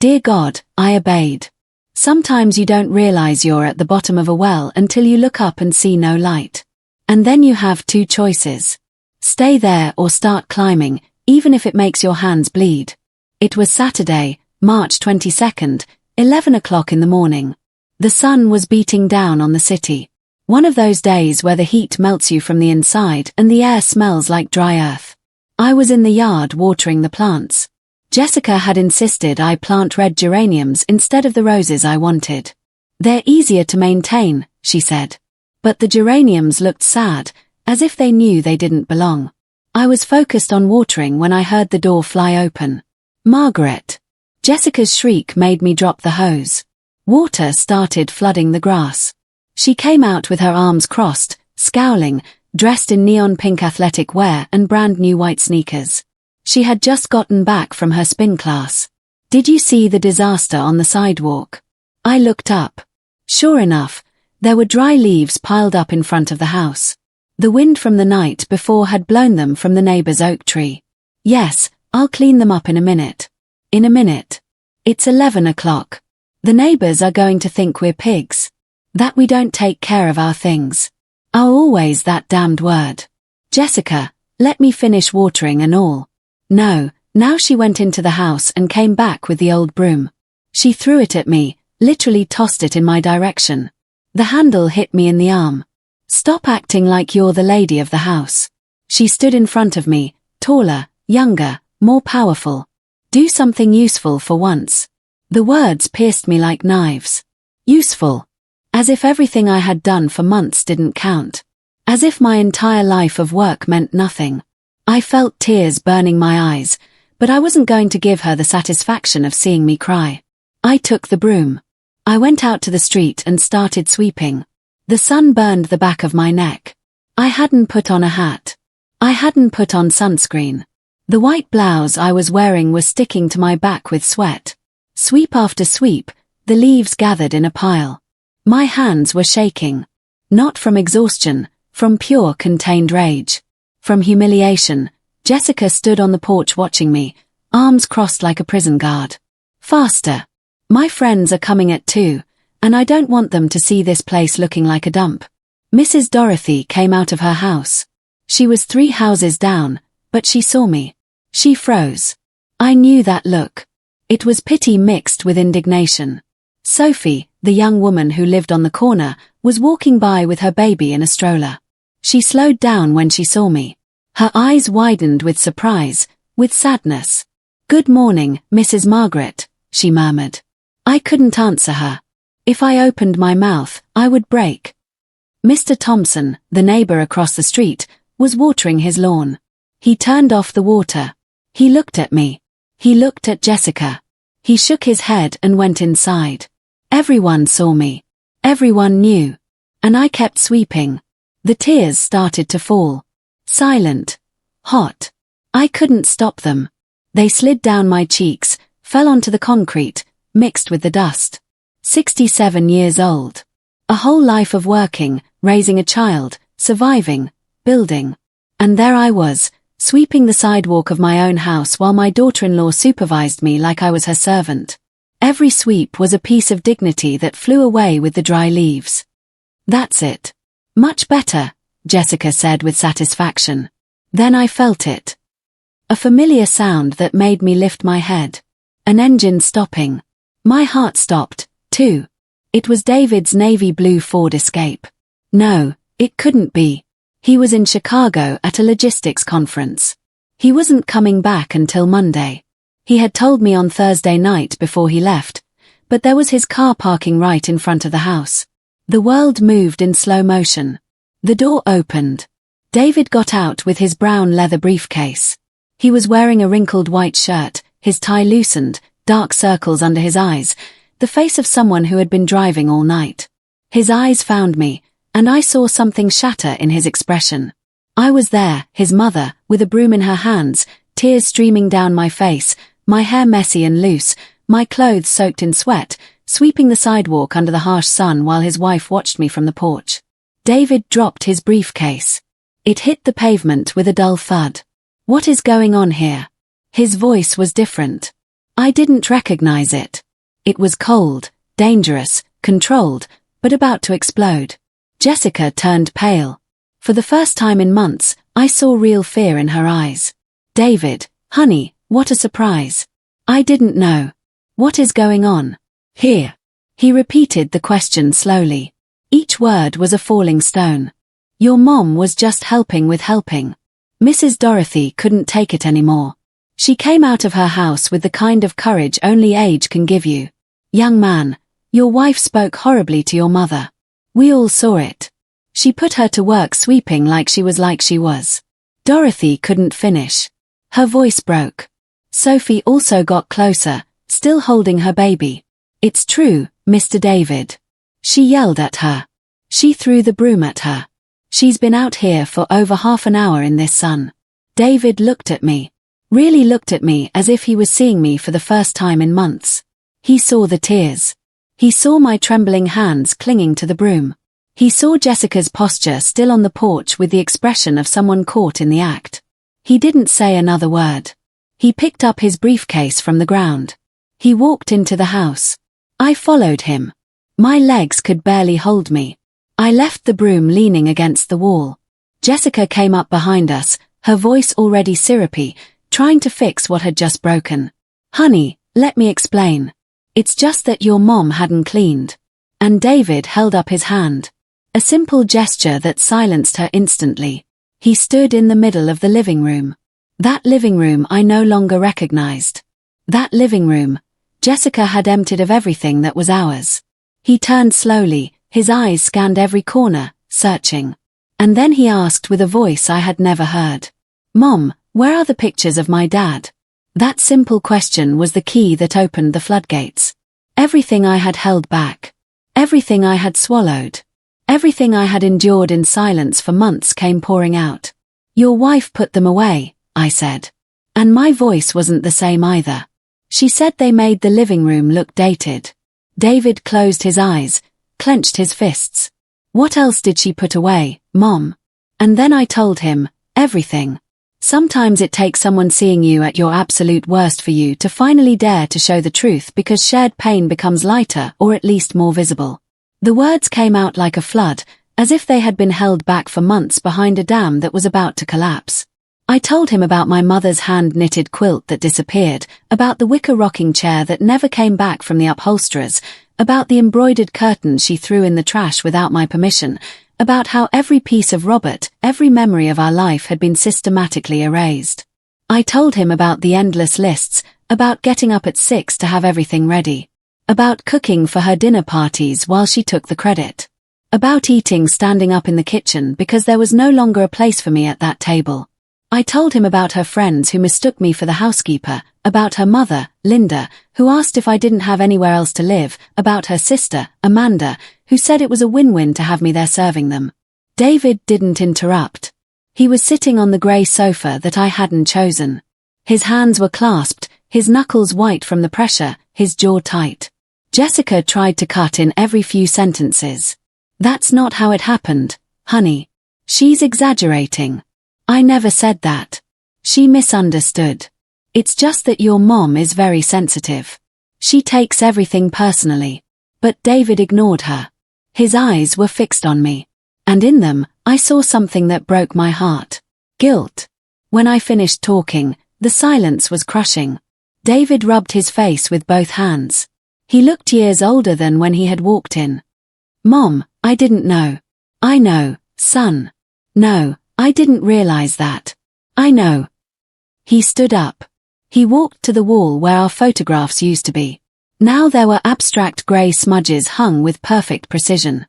dear God, I obeyed. Sometimes you don't realize you're at the bottom of a well until you look up and see no light. And then you have two choices. Stay there or start climbing, even if it makes your hands bleed. It was Saturday, March 22nd, 11 o'clock in the morning. The sun was beating down on the city. One of those days where the heat melts you from the inside and the air smells like dry earth. I was in the yard watering the plants. Jessica had insisted I plant red geraniums instead of the roses I wanted. They're easier to maintain, she said. But the geraniums looked sad, as if they knew they didn't belong. I was focused on watering when I heard the door fly open. Margaret. Jessica's shriek made me drop the hose. Water started flooding the grass. She came out with her arms crossed, scowling, dressed in neon pink athletic wear and brand new white sneakers. She had just gotten back from her spin class. Did you see the disaster on the sidewalk? I looked up. Sure enough, there were dry leaves piled up in front of the house. The wind from the night before had blown them from the neighbor's oak tree. Yes, I'll clean them up in a minute. In a minute. It's 11 o'clock. The neighbors are going to think we're pigs. That we don't take care of our things. Oh, always that damned word. Jessica, let me finish watering and all. No, now she went into the house and came back with the old broom. She threw it at me, literally tossed it in my direction. The handle hit me in the arm. Stop acting like you're the lady of the house. She stood in front of me, taller, younger, more powerful. Do something useful for once. The words pierced me like knives. Useful. As if everything I had done for months didn't count. As if my entire life of work meant nothing. I felt tears burning my eyes, but I wasn't going to give her the satisfaction of seeing me cry. I took the broom. I went out to the street and started sweeping. The sun burned the back of my neck. I hadn't put on a hat. I hadn't put on sunscreen. The white blouse I was wearing was sticking to my back with sweat. Sweep after sweep, the leaves gathered in a pile. My hands were shaking. Not from exhaustion, from pure contained rage. From humiliation. Jessica stood on the porch watching me, arms crossed like a prison guard. Faster. My friends are coming at 2, and I don't want them to see this place looking like a dump. Mrs. Dorothy came out of her house. She was 3 houses down, but she saw me. She froze. I knew that look. It was pity mixed with indignation. Sophie, the young woman who lived on the corner, was walking by with her baby in a stroller. She slowed down when she saw me. Her eyes widened with surprise, with sadness. "Good morning, Mrs. Margaret," she murmured. I couldn't answer her. If I opened my mouth, I would break. Mr. Thompson, the neighbor across the street, was watering his lawn. He turned off the water. He looked at me. He looked at Jessica. He shook his head and went inside. Everyone saw me. Everyone knew. And I kept sweeping. The tears started to fall. Silent. Hot. I couldn't stop them. They slid down my cheeks, fell onto the concrete, mixed with the dust. 67 years old. A whole life of working, raising a child, surviving, building. And there I was, sweeping the sidewalk of my own house while my daughter-in-law supervised me like I was her servant. Every sweep was a piece of dignity that flew away with the dry leaves. That's it. Much better, Jessica said with satisfaction. Then I felt it. A familiar sound that made me lift my head. An engine stopping. My heart stopped, too. It was David's navy blue Ford Escape. No, it couldn't be. He was in Chicago at a logistics conference. He wasn't coming back until Monday. He had told me on Thursday night before he left, but there was his car parking right in front of the house. The world moved in slow motion. The door opened. David got out with his brown leather briefcase. He was wearing a wrinkled white shirt, his tie loosened, dark circles under his eyes, the face of someone who had been driving all night. His eyes found me, and I saw something shatter in his expression. I was there, his mother, with a broom in her hands, tears streaming down my face, my hair messy and loose, my clothes soaked in sweat, sweeping the sidewalk under the harsh sun while his wife watched me from the porch. David dropped his briefcase. It hit the pavement with a dull thud. What is going on here? His voice was different. I didn't recognize it. It was cold, dangerous, controlled, but about to explode. Jessica turned pale. For the first time in months, I saw real fear in her eyes. David, honey, what a surprise. I didn't know. What is going on? Here. He repeated the question slowly. Each word was a falling stone. Your mom was just helping with helping. Mrs. Dorothy couldn't take it anymore. She came out of her house with the kind of courage only age can give you. Young man, your wife spoke horribly to your mother. We all saw it. She put her to work sweeping like she was. Dorothy couldn't finish. Her voice broke. Sophie also got closer, still holding her baby. It's true, Mr. David. She yelled at her. She threw the broom at her. She's been out here for over half an hour in this sun. David looked at me. Really looked at me as if he was seeing me for the first time in months. He saw the tears. He saw my trembling hands clinging to the broom. He saw Jessica's posture still on the porch with the expression of someone caught in the act. He didn't say another word. He picked up his briefcase from the ground. He walked into the house. I followed him. My legs could barely hold me. I left the broom leaning against the wall. Jessica came up behind us, her voice already syrupy, trying to fix what had just broken. Honey, let me explain. It's just that your mom hadn't cleaned. And David held up his hand. A simple gesture that silenced her instantly. He stood in the middle of the living room. That living room I no longer recognized. That living room, Jessica had emptied of everything that was ours. He turned slowly, his eyes scanned every corner, searching. And then he asked with a voice I had never heard. Mom, where are the pictures of my dad? That simple question was the key that opened the floodgates. Everything I had held back. Everything I had swallowed. Everything I had endured in silence for months came pouring out. Your wife put them away, I said. And my voice wasn't the same either. She said they made the living room look dated. David closed his eyes, clenched his fists. What else did she put away, Mom? And then I told him, everything. Sometimes it takes someone seeing you at your absolute worst for you to finally dare to show the truth because shared pain becomes lighter or at least more visible. The words came out like a flood, as if they had been held back for months behind a dam that was about to collapse. I told him about my mother's hand-knitted quilt that disappeared, about the wicker rocking chair that never came back from the upholsterers, about the embroidered curtains she threw in the trash without my permission, about how every piece of Robert, every memory of our life had been systematically erased. I told him about the endless lists, about getting up at 6 to have everything ready, about cooking for her dinner parties while she took the credit, about eating standing up in the kitchen because there was no longer a place for me at that table. I told him about her friends who mistook me for the housekeeper, about her mother, Linda, who asked if I didn't have anywhere else to live, about her sister, Amanda, who said it was a win-win to have me there serving them. David didn't interrupt. He was sitting on the grey sofa that I hadn't chosen. His hands were clasped, his knuckles white from the pressure, his jaw tight. Jessica tried to cut in every few sentences. That's not how it happened, honey. She's exaggerating. I never said that. She misunderstood. It's just that your mom is very sensitive. She takes everything personally. But David ignored her. His eyes were fixed on me. And in them, I saw something that broke my heart. Guilt. When I finished talking, the silence was crushing. David rubbed his face with both hands. He looked years older than when he had walked in. Mom, I didn't know. I know, son. No, I didn't realize that. I know. He stood up. He walked to the wall where our photographs used to be. Now there were abstract grey smudges hung with perfect precision.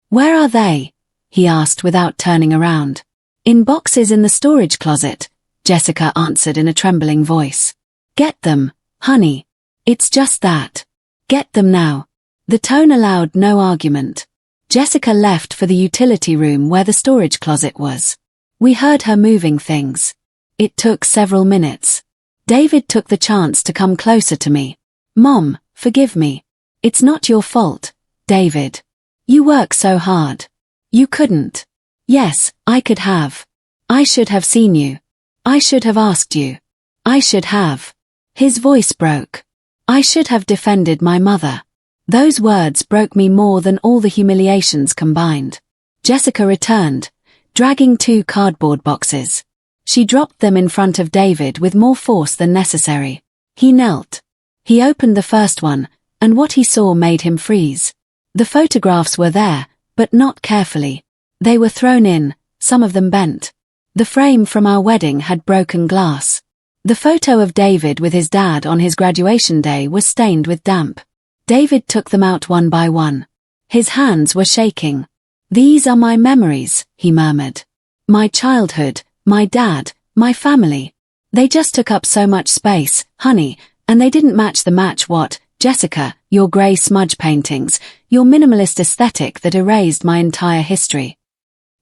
"Where are they?" he asked without turning around. "In boxes in the storage closet," Jessica answered in a trembling voice. "Get them, honey. It's just that. Get them now." The tone allowed no argument. Jessica left for the utility room where the storage closet was. We heard her moving things. It took several minutes. David took the chance to come closer to me. "Mom, forgive me. It's not your fault, David. You work so hard. You couldn't." "Yes, I could have. I should have seen you. I should have asked you. I should have." His voice broke. "I should have defended my mother." Those words broke me more than all the humiliations combined. Jessica returned, dragging 2 cardboard boxes. She dropped them in front of David with more force than necessary. He knelt. He opened the first one, and what he saw made him freeze. The photographs were there, but not carefully. They were thrown in, some of them bent. The frame from our wedding had broken glass. The photo of David with his dad on his graduation day was stained with damp. David took them out one by one. His hands were shaking. "These are my memories," he murmured. "My childhood, my dad, my family. They just took up so much space, honey, and they didn't match what, Jessica, your grey smudge paintings, your minimalist aesthetic that erased my entire history."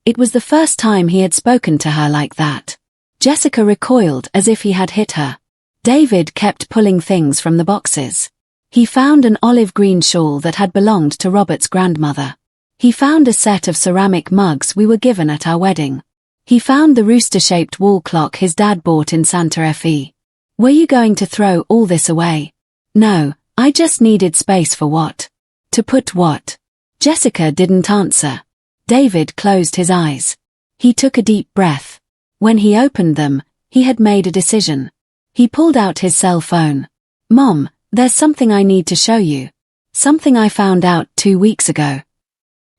It was the first time he had spoken to her like that. Jessica recoiled as if he had hit her. David kept pulling things from the boxes. He found an olive green shawl that had belonged to Robert's grandmother. He found a set of ceramic mugs we were given at our wedding. He found the rooster-shaped wall clock his dad bought in Santa Fe. "Were you going to throw all this away?" "No, I just needed space for what?" "To put what?" Jessica didn't answer. David closed his eyes. He took a deep breath. When he opened them, he had made a decision. He pulled out his cell phone. "Mom, there's something I need to show you. Something I found out 2 weeks ago."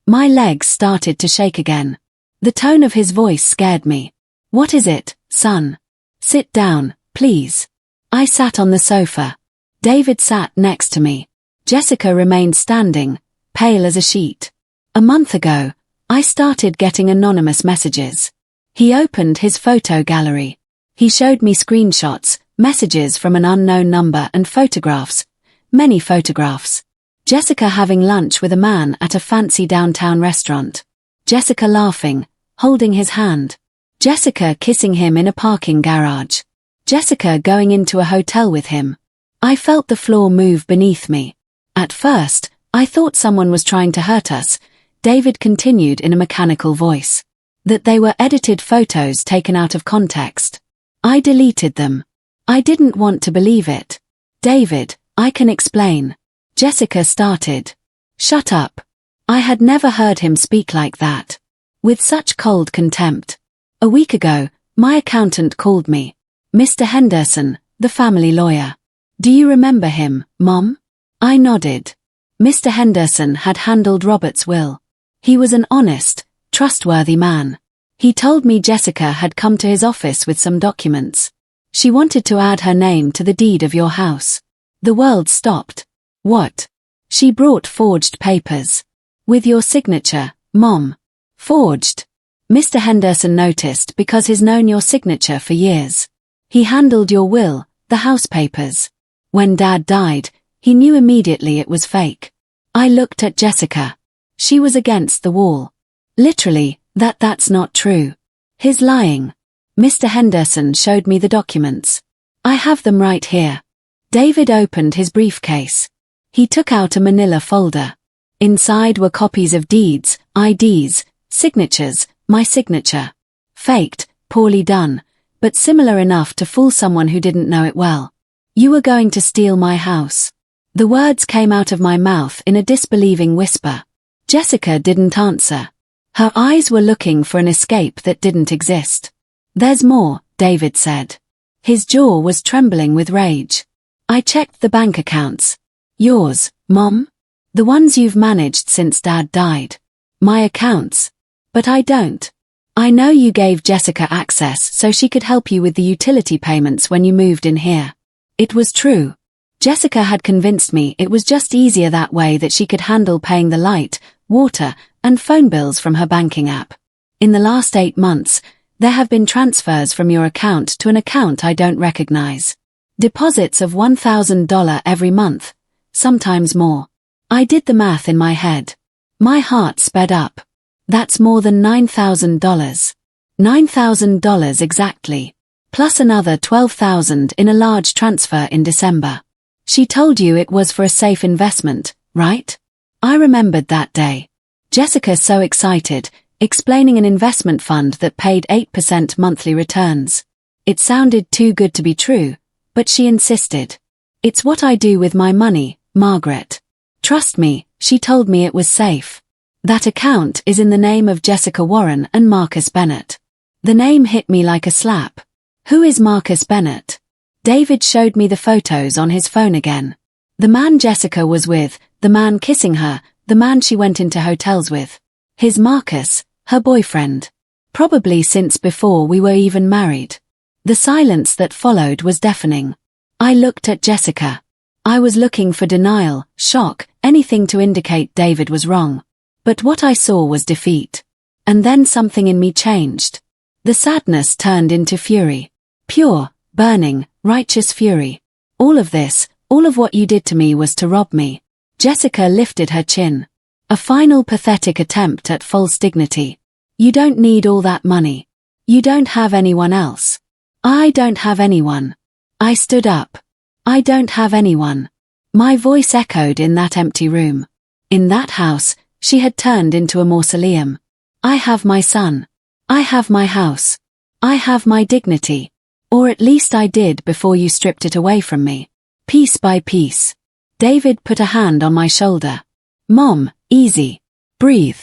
My legs started to shake again. The tone of his voice scared me. "What is it, son?" "Sit down, please." I sat on the sofa. David sat next to me. Jessica remained standing, pale as a sheet. A month ago, I started getting anonymous messages. He opened his photo gallery. He showed me screenshots, messages from an unknown number and photographs. Many photographs. Jessica having lunch with a man at a fancy downtown restaurant. Jessica laughing, holding his hand. Jessica kissing him in a parking garage. Jessica going into a hotel with him. I felt the floor move beneath me. At first, I thought someone was trying to hurt us. David continued in a mechanical voice. That they were edited photos taken out of context. I deleted them. I didn't want to believe it. "David, I can explain." Jessica started. "Shut up." I had never heard him speak like that. With such cold contempt. A week ago, my accountant called me. Mr. Henderson, the family lawyer. "Do you remember him, Mom?" I nodded. Mr. Henderson had handled Robert's will. He was an honest, trustworthy man. He told me Jessica had come to his office with some documents. She wanted to add her name to the deed of your house. The world stopped. "What?" "She brought forged papers. With your signature, Mom." "Forged?" Mr. Henderson noticed because he's known your signature for years. He handled your will, the house papers. When Dad died, he knew immediately it was fake. I looked at Jessica. She was against the wall. "Literally, that's not true. He's lying." Mr. Henderson showed me the documents. "I have them right here." David opened his briefcase. He took out a manila folder. Inside were copies of deeds, IDs, signatures, my signature. Faked, poorly done, but similar enough to fool someone who didn't know it well. "You were going to steal my house." The words came out of my mouth in a disbelieving whisper. Jessica didn't answer. Her eyes were looking for an escape that didn't exist. "There's more," David said. His jaw was trembling with rage. "I checked the bank accounts. Yours, Mom? The ones you've managed since Dad died. My accounts. But I don't. I know you gave Jessica access so she could help you with the utility payments when you moved in here. It was true. Jessica had convinced me it was just easier that way, that she could handle paying the light, water, and phone bills from her banking app. In the last 8 months, there have been transfers from your account to an account I don't recognize. Deposits of $1,000 every month, sometimes more. I did the math in my head. My heart sped up. That's more than $9,000. $9,000 exactly. Plus another $12,000 in a large transfer in December. She told you it was for a safe investment, right? I remembered that day. Jessica so excited, explaining an investment fund that paid 8% monthly returns. It sounded too good to be true, but she insisted. It's what I do with my money, Margaret. Trust me, she told me it was safe. That account is in the name of Jessica Warren and Marcus Bennett. The name hit me like a slap. Who is Marcus Bennett? David showed me the photos on his phone again. The man Jessica was with, the man kissing her, the man she went into hotels with. His Marcus, her boyfriend. Probably since before we were even married. The silence that followed was deafening. I looked at Jessica. I was looking for denial, shock, anything to indicate David was wrong. But what I saw was defeat. And then something in me changed. The sadness turned into fury. Pure, burning, righteous fury. All of this, all of what you did to me was to rob me. Jessica lifted her chin. A final pathetic attempt at false dignity. You don't need all that money. You don't have anyone else. I don't have anyone. I stood up. I don't have anyone. My voice echoed in that empty room. In that house, she had turned into a mausoleum. I have my son. I have my house. I have my dignity. Or at least I did before you stripped it away from me. Piece by piece. David put a hand on my shoulder. Mom, easy. Breathe.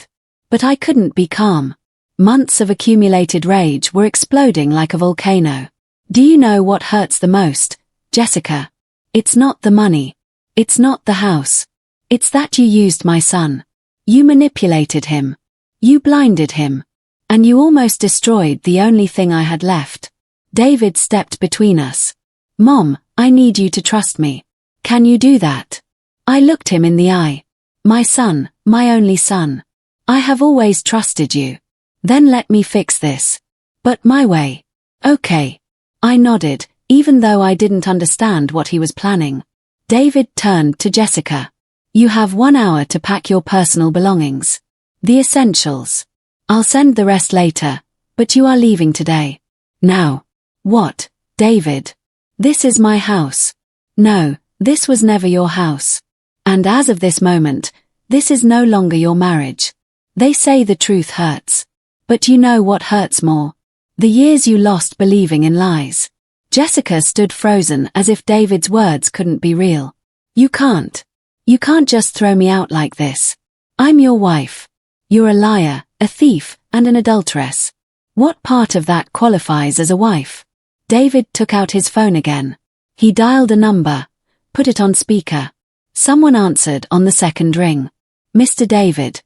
But I couldn't be calm. Months of accumulated rage were exploding like a volcano. Do you know what hurts the most, Jessica? It's not the money. It's not the house. It's that you used my son. You manipulated him. You blinded him. And you almost destroyed the only thing I had left. David stepped between us. Mom, I need you to trust me. Can you do that? I looked him in the eye. My son, my only son. I have always trusted you. Then let me fix this. But my way. Okay. I nodded, even though I didn't understand what he was planning. David turned to Jessica. You have 1 hour to pack your personal belongings. The essentials. I'll send the rest later, but you are leaving today. Now. What, David? This is my house. No, this was never your house. And as of this moment, this is no longer your marriage. They say the truth hurts. But you know what hurts more? The years you lost believing in lies. Jessica stood frozen as if David's words couldn't be real. You can't. You can't just throw me out like this. I'm your wife. You're a liar, a thief, and an adulteress. What part of that qualifies as a wife? David took out his phone again. He dialed a number, put it on speaker. Someone answered on the second ring. Mr. David.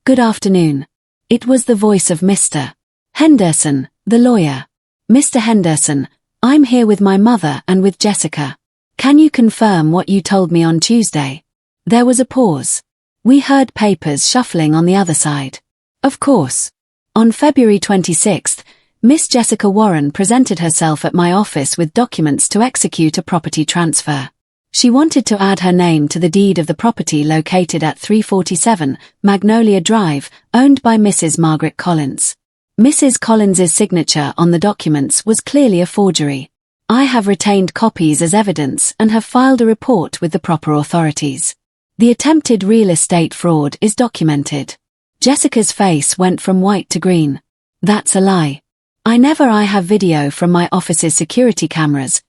Good afternoon. It was the voice of Mr. Henderson, the lawyer. Mr. Henderson, I'm here with my mother and with Jessica. Can you confirm what you told me on Tuesday? There was a pause. We heard papers shuffling on the other side. Of course. On February 26th, Miss Jessica Warren presented herself at my office with documents to execute a property transfer. She wanted to add her name to the deed of the property located at 347 Magnolia Drive, owned by Mrs. Margaret Collins. Mrs. Collins's signature on the documents was clearly a forgery. I have retained copies as evidence and have filed a report with the proper authorities. The attempted real estate fraud is documented. Jessica's face went from white to green. That's a lie. I have video from my office's security cameras.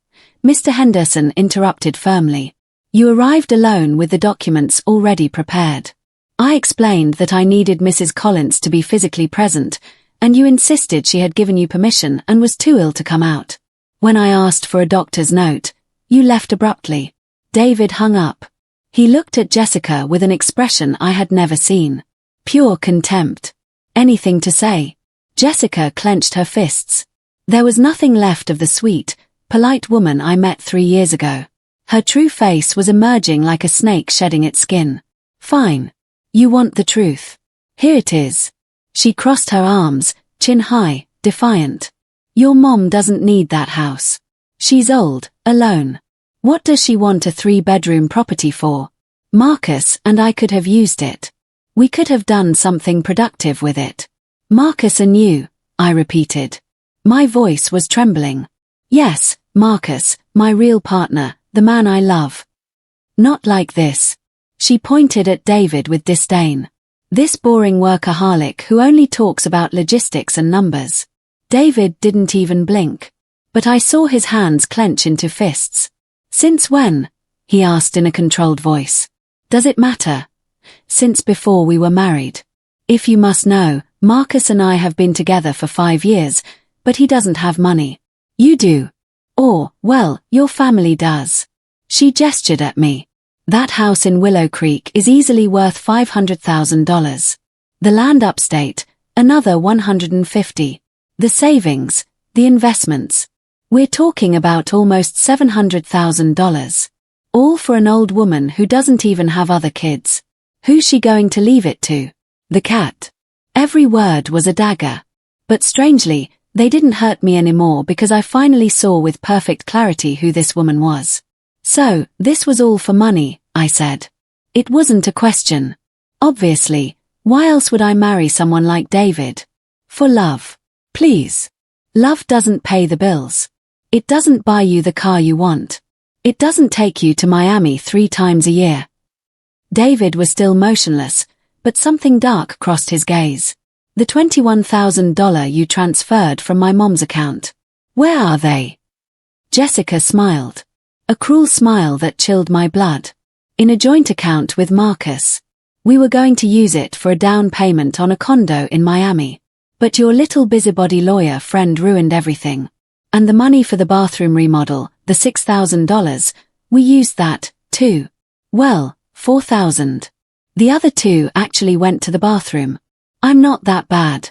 Mr. Henderson interrupted firmly. You arrived alone with the documents already prepared. I explained that I needed Mrs. Collins to be physically present, and you insisted she had given you permission and was too ill to come out. When I asked for a doctor's note, you left abruptly. David hung up. He looked at Jessica with an expression I had never seen. Pure contempt. Anything to say? Jessica clenched her fists. There was nothing left of the sweet, polite woman I met 3 years ago. Her true face was emerging like a snake shedding its skin. Fine. You want the truth. Here it is. She crossed her arms, chin high, defiant. Your mom doesn't need that house. She's old, alone. What does she want a 3-bedroom property for? Marcus and I could have used it. We could have done something productive with it. Marcus and you, I repeated. My voice was trembling. Yes, Marcus, my real partner, the man I love. Not like this. She pointed at David with disdain. This boring workaholic who only talks about logistics and numbers. David didn't even blink. But I saw his hands clench into fists. Since when? He asked in a controlled voice. Does it matter? Since before we were married. If you must know, Marcus and I have been together for 5 years, but he doesn't have money. You do. Or, well, your family does. She gestured at me. That house in Willow Creek is easily worth $500,000. The land upstate, another $150. The savings, the investments. We're talking about almost $700,000. All for an old woman who doesn't even have other kids. Who's she going to leave it to? The cat. Every word was a dagger. But strangely, they didn't hurt me anymore because I finally saw with perfect clarity who this woman was. So, this was all for money, I said. It wasn't a question. Obviously, why else would I marry someone like David? For love. Please. Love doesn't pay the bills. It doesn't buy you the car you want. It doesn't take you to Miami 3 times a year. David was still motionless, but something dark crossed his gaze. The $21,000 you transferred from my mom's account. Where are they? Jessica smiled. A cruel smile that chilled my blood. In a joint account with Marcus. We were going to use it for a down payment on a condo in Miami. But your little busybody lawyer friend ruined everything. And the money for the bathroom remodel, the $6,000, we used that, too. Well, $4,000. The other 2 actually went to the bathroom. I'm not that bad.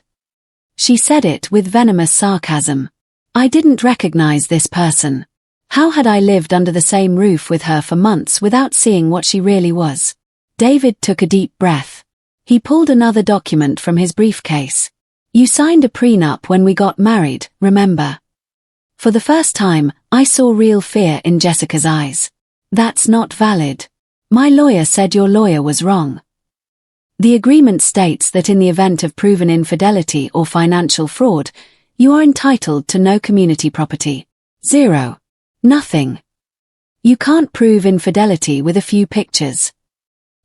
She said it with venomous sarcasm. I didn't recognize this person. How had I lived under the same roof with her for months without seeing what she really was? David took a deep breath. He pulled another document from his briefcase. You signed a prenup when we got married, remember? For the first time, I saw real fear in Jessica's eyes. That's not valid. My lawyer said your lawyer was wrong. The agreement states that in the event of proven infidelity or financial fraud, you are entitled to no community property. 0. Nothing. You can't prove infidelity with a few pictures.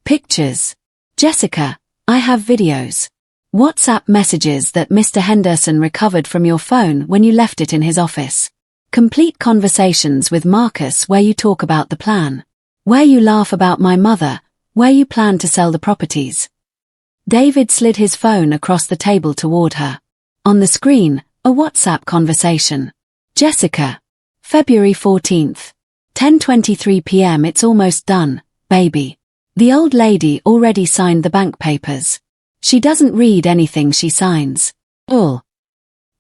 Pictures. Jessica, I have videos. WhatsApp messages that Mr. Henderson recovered from your phone when you left it in his office. Complete conversations with Marcus where you talk about the plan. Where you laugh about my mother, where you plan to sell the properties. David slid his phone across the table toward her. On the screen, a WhatsApp conversation. Jessica. February 14th. 10:23 p.m. It's almost done, baby. The old lady already signed the bank papers. She doesn't read anything she signs.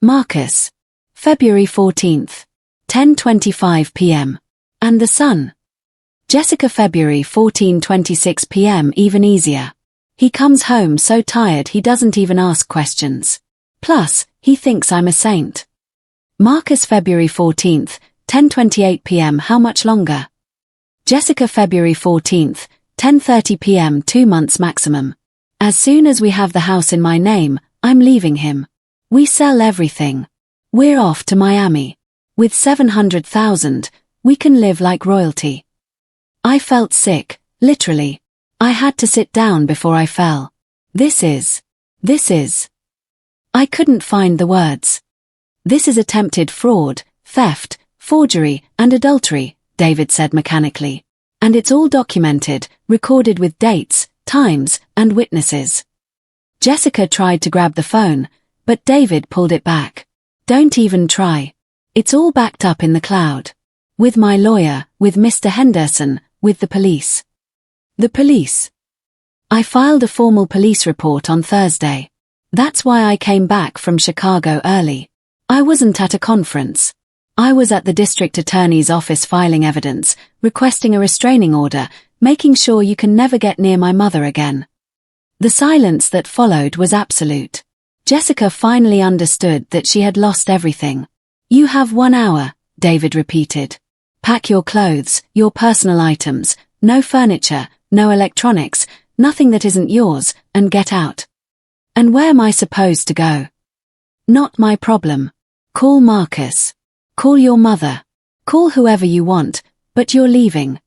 Marcus. February 14th. 10:25 p.m. And the son. Jessica. February 14:26 p.m. Even easier. He comes home so tired he doesn't even ask questions. Plus, he thinks I'm a saint. Marcus. February 14th, 10:28 p.m. How much longer? Jessica. February 14th, 10:30 p.m. 2 months maximum. As soon as we have the house in my name, I'm leaving him. We sell everything. We're off to Miami. With $700,000, we can live like royalty. I felt sick, literally. I had to sit down before I fell. This is. I couldn't find the words. This is attempted fraud, theft, forgery, and adultery, David said mechanically. And it's all documented, recorded with dates, times, and witnesses. Jessica tried to grab the phone, but David pulled it back. Don't even try. It's all backed up in the cloud. With my lawyer, with Mr. Henderson, with the police. The police. I filed a formal police report on Thursday. That's why I came back from Chicago early. I wasn't at a conference. I was at the district attorney's office filing evidence, requesting a restraining order, making sure you can never get near my mother again. The silence that followed was absolute. Jessica finally understood that she had lost everything. You have 1 hour, David repeated. Pack your clothes, your personal items, no furniture, no electronics, nothing that isn't yours, and get out. And where am I supposed to go? Not my problem. Call Marcus. Call your mother. Call whoever you want, but you're leaving.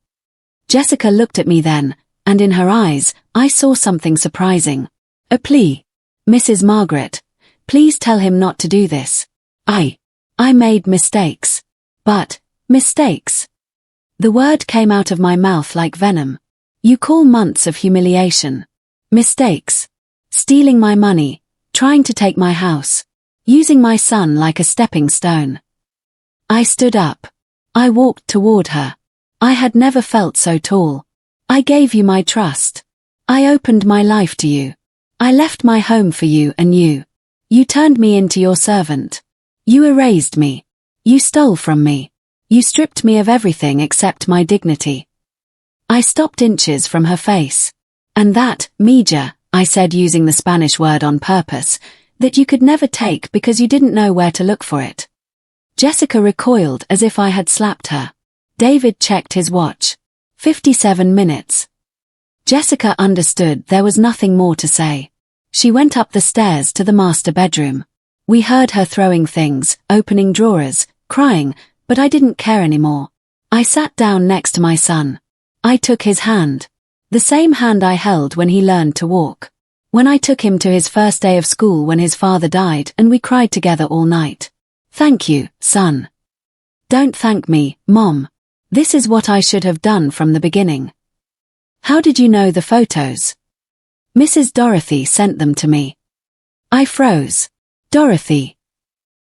Jessica looked at me then, and in her eyes, I saw something surprising. A plea. Mrs. Margaret, please tell him not to do this. I made mistakes. But, mistakes. The word came out of my mouth like venom. You call months of humiliation mistakes. Stealing my money, trying to take my house, using my son like a stepping stone. I stood up. I walked toward her. I had never felt so tall. I gave you my trust. I opened my life to you. I left my home for you and you. You turned me into your servant. You erased me. You stole from me. You stripped me of everything except my dignity. I stopped inches from her face. And that, mija, I said using the Spanish word on purpose, that you could never take because you didn't know where to look for it. Jessica recoiled as if I had slapped her. David checked his watch. 57 minutes. Jessica understood there was nothing more to say. She went up the stairs to the master bedroom. We heard her throwing things, opening drawers, crying, but I didn't care anymore. I sat down next to my son. I took his hand. The same hand I held when he learned to walk. When I took him to his first day of school when his father died and we cried together all night. Thank you, son. Don't thank me, Mom. This is what I should have done from the beginning. How did you know the photos? Mrs. Dorothy sent them to me. I froze. Dorothy.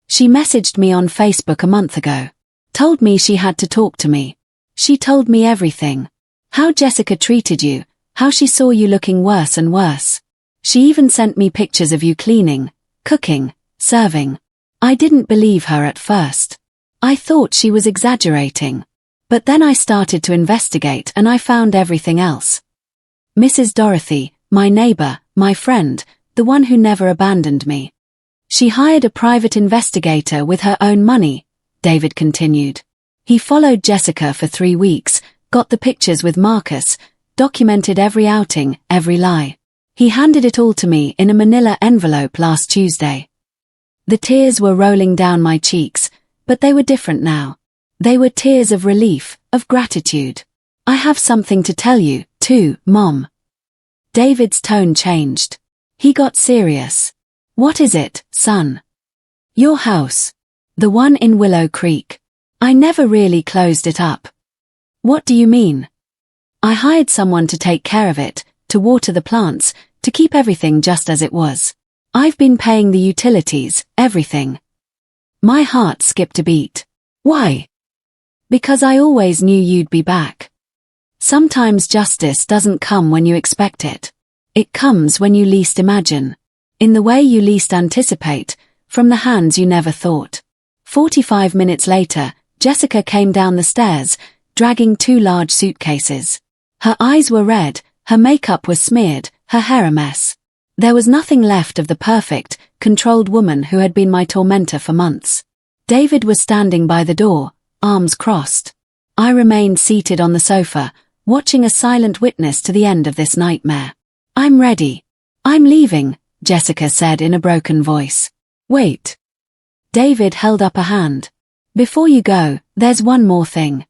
She messaged me on Facebook a month ago. Told me she had to talk to me. She told me everything. How Jessica treated you, how she saw you looking worse and worse. She even sent me pictures of you cleaning, cooking, serving. I didn't believe her at first. I thought she was exaggerating. But then I started to investigate and I found everything else. Mrs. Dorothy, my neighbor, my friend, the one who never abandoned me. She hired a private investigator with her own money, David continued. He followed Jessica for 3 weeks, got the pictures with Marcus, documented every outing, every lie. He handed it all to me in a manila envelope last Tuesday. The tears were rolling down my cheeks, but they were different now. They were tears of relief, of gratitude. I have something to tell you, too, Mom. David's tone changed. He got serious. What is it, son? Your house. The one in Willow Creek. I never really closed it up. What do you mean? I hired someone to take care of it, to water the plants, to keep everything just as it was. I've been paying the utilities, everything. My heart skipped a beat. Why? Because I always knew you'd be back. Sometimes justice doesn't come when you expect it. It comes when you least imagine. In the way you least anticipate, from the hands you never thought. 45 minutes later, Jessica came down the stairs, dragging 2 large suitcases. Her eyes were red, her makeup was smeared, her hair a mess. There was nothing left of the perfect, controlled woman who had been my tormentor for months. David was standing by the door, arms crossed. I remained seated on the sofa, watching a silent witness to the end of this nightmare. I'm ready. I'm leaving, Jessica said in a broken voice. Wait. David held up a hand. Before you go, there's one more thing.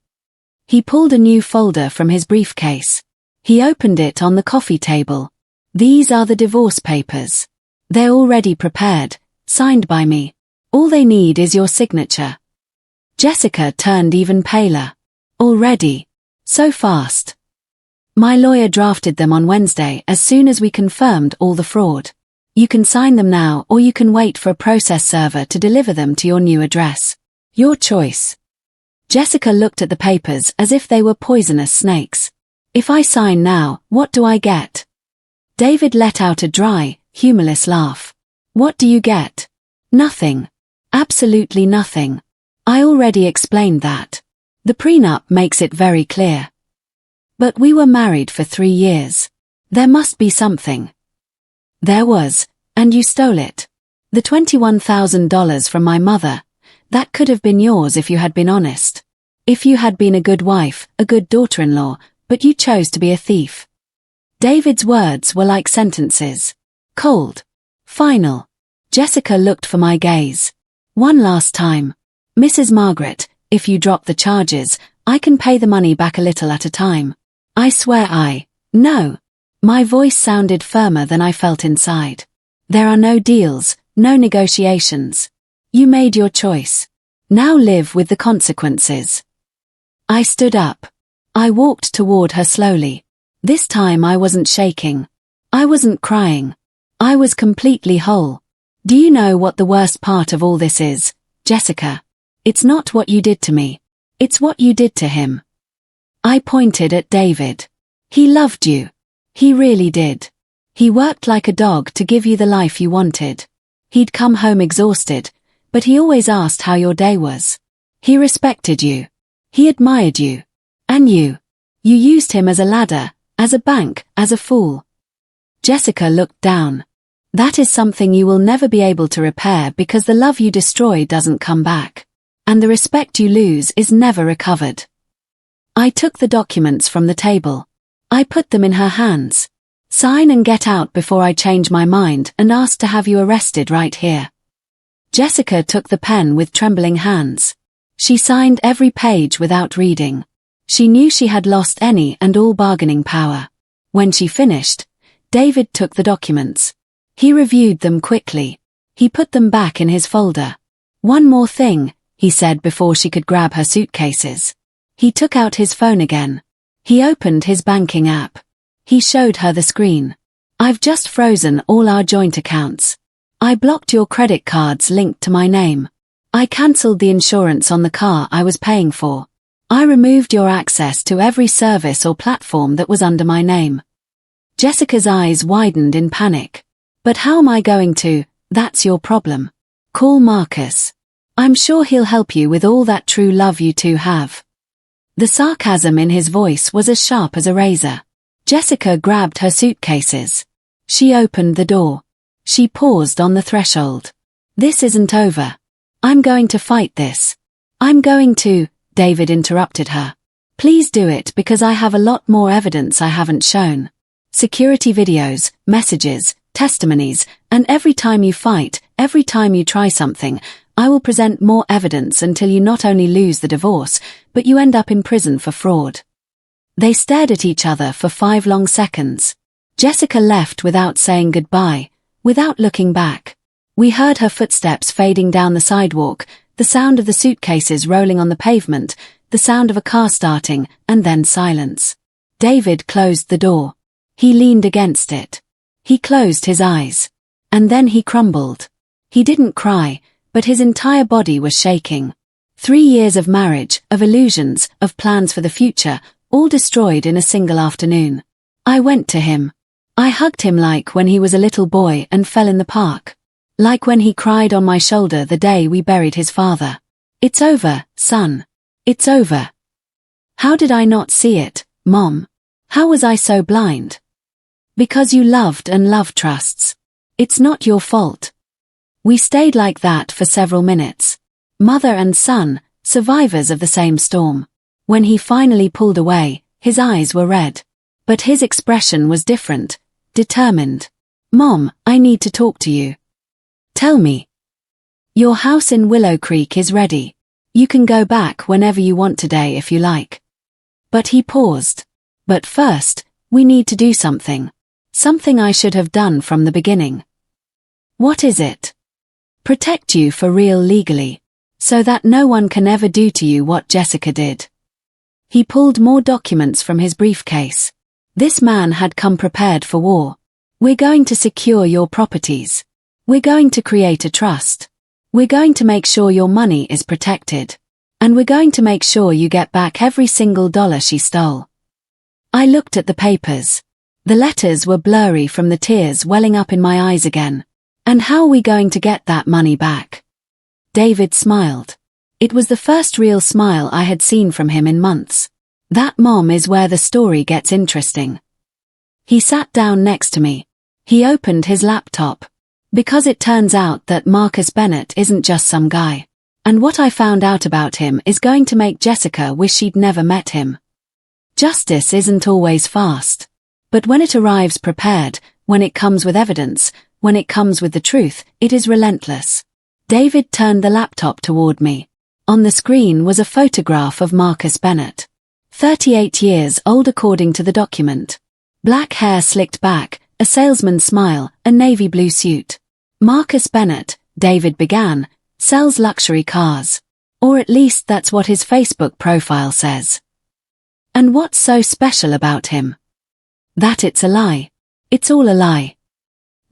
He pulled a new folder from his briefcase. He opened it on the coffee table. These are the divorce papers. They're already prepared, signed by me. All they need is your signature. Jessica turned even paler. Already? So fast. My lawyer drafted them on Wednesday as soon as we confirmed all the fraud. You can sign them now or you can wait for a process server to deliver them to your new address. Your choice. Jessica looked at the papers as if they were poisonous snakes. If I sign now, what do I get? David let out a dry, humorless laugh. What do you get? Nothing. Absolutely nothing. I already explained that. The prenup makes it very clear. But we were married for 3 years. There must be something. There was, and you stole it. The $21,000 from my mother, that could have been yours if you had been honest. If you had been a good wife, a good daughter-in-law, but you chose to be a thief. David's words were like sentences. Cold. Final. Jessica looked for my gaze. One last time. Mrs. Margaret, if you drop the charges, I can pay the money back a little at a time. I swear No. My voice sounded firmer than I felt inside. There are no deals, no negotiations. You made your choice. Now live with the consequences. I stood up. I walked toward her slowly. This time I wasn't shaking. I wasn't crying. I was completely whole. Do you know what the worst part of all this is, Jessica? It's not what you did to me. It's what you did to him. I pointed at David. He loved you. He really did. He worked like a dog to give you the life you wanted. He'd come home exhausted, but he always asked how your day was. He respected you. He admired you. And you. You used him as a ladder, as a bank, as a fool. Jessica looked down. That is something you will never be able to repair because the love you destroy doesn't come back. And the respect you lose is never recovered. I took the documents from the table. I put them in her hands. Sign and get out before I change my mind and ask to have you arrested right here. Jessica took the pen with trembling hands. She signed every page without reading. She knew she had lost any and all bargaining power. When she finished, David took the documents. He reviewed them quickly. He put them back in his folder. One more thing, he said before she could grab her suitcases. He took out his phone again. He opened his banking app. He showed her the screen. I've just frozen all our joint accounts. I blocked your credit cards linked to my name. I cancelled the insurance on the car I was paying for. I removed your access to every service or platform that was under my name. Jessica's eyes widened in panic. But how am I going to? That's your problem. Call Marcus. I'm sure he'll help you with all that true love you two have. The sarcasm in his voice was as sharp as a razor. Jessica grabbed her suitcases. She opened the door. She paused on the threshold. This isn't over. I'm going to fight this. I'm going to, David interrupted her. Please do it because I have a lot more evidence I haven't shown. Security videos, messages, testimonies, and every time you fight, every time you try something, I will present more evidence until you not only lose the divorce, but you end up in prison for fraud. They stared at each other for 5 long seconds. Jessica left without saying goodbye, without looking back. We heard her footsteps fading down the sidewalk, the sound of the suitcases rolling on the pavement, the sound of a car starting, and then silence. David closed the door. He leaned against it. He closed his eyes. And then he crumbled. He didn't cry, but his entire body was shaking. 3 years of marriage, of illusions, of plans for the future, all destroyed in a single afternoon. I went to him. I hugged him like when he was a little boy and fell in the park. Like when he cried on my shoulder the day we buried his father. It's over, son. It's over. How did I not see it, Mom? How was I so blind? Because you loved and love trusts. It's not your fault. We stayed like that for several minutes. Mother and son, survivors of the same storm. When he finally pulled away, his eyes were red. But his expression was different, determined. Mom, I need to talk to you. Tell me. Your house in Willow Creek is ready. You can go back whenever you want today if you like. But he paused. But first, we need to do something. Something I should have done from the beginning. What is it? Protect you for real legally. So that no one can ever do to you what Jessica did. He pulled more documents from his briefcase. This man had come prepared for war. We're going to secure your properties. We're going to create a trust. We're going to make sure your money is protected. And we're going to make sure you get back every single dollar she stole. I looked at the papers. The letters were blurry from the tears welling up in my eyes again. And how are we going to get that money back? David smiled. It was the first real smile I had seen from him in months. That, Mom, is where the story gets interesting. He sat down next to me. He opened his laptop. Because it turns out that Marcus Bennett isn't just some guy. And what I found out about him is going to make Jessica wish she'd never met him. Justice isn't always fast. But when it arrives prepared, when it comes with evidence, when it comes with the truth, it is relentless. David turned the laptop toward me. On the screen was a photograph of Marcus Bennett. 38 years old according to the document. Black hair slicked back, a salesman's smile, a navy blue suit. Marcus Bennett, David began, sells luxury cars. Or at least that's what his Facebook profile says. And what's so special about him? That it's a lie. It's all a lie.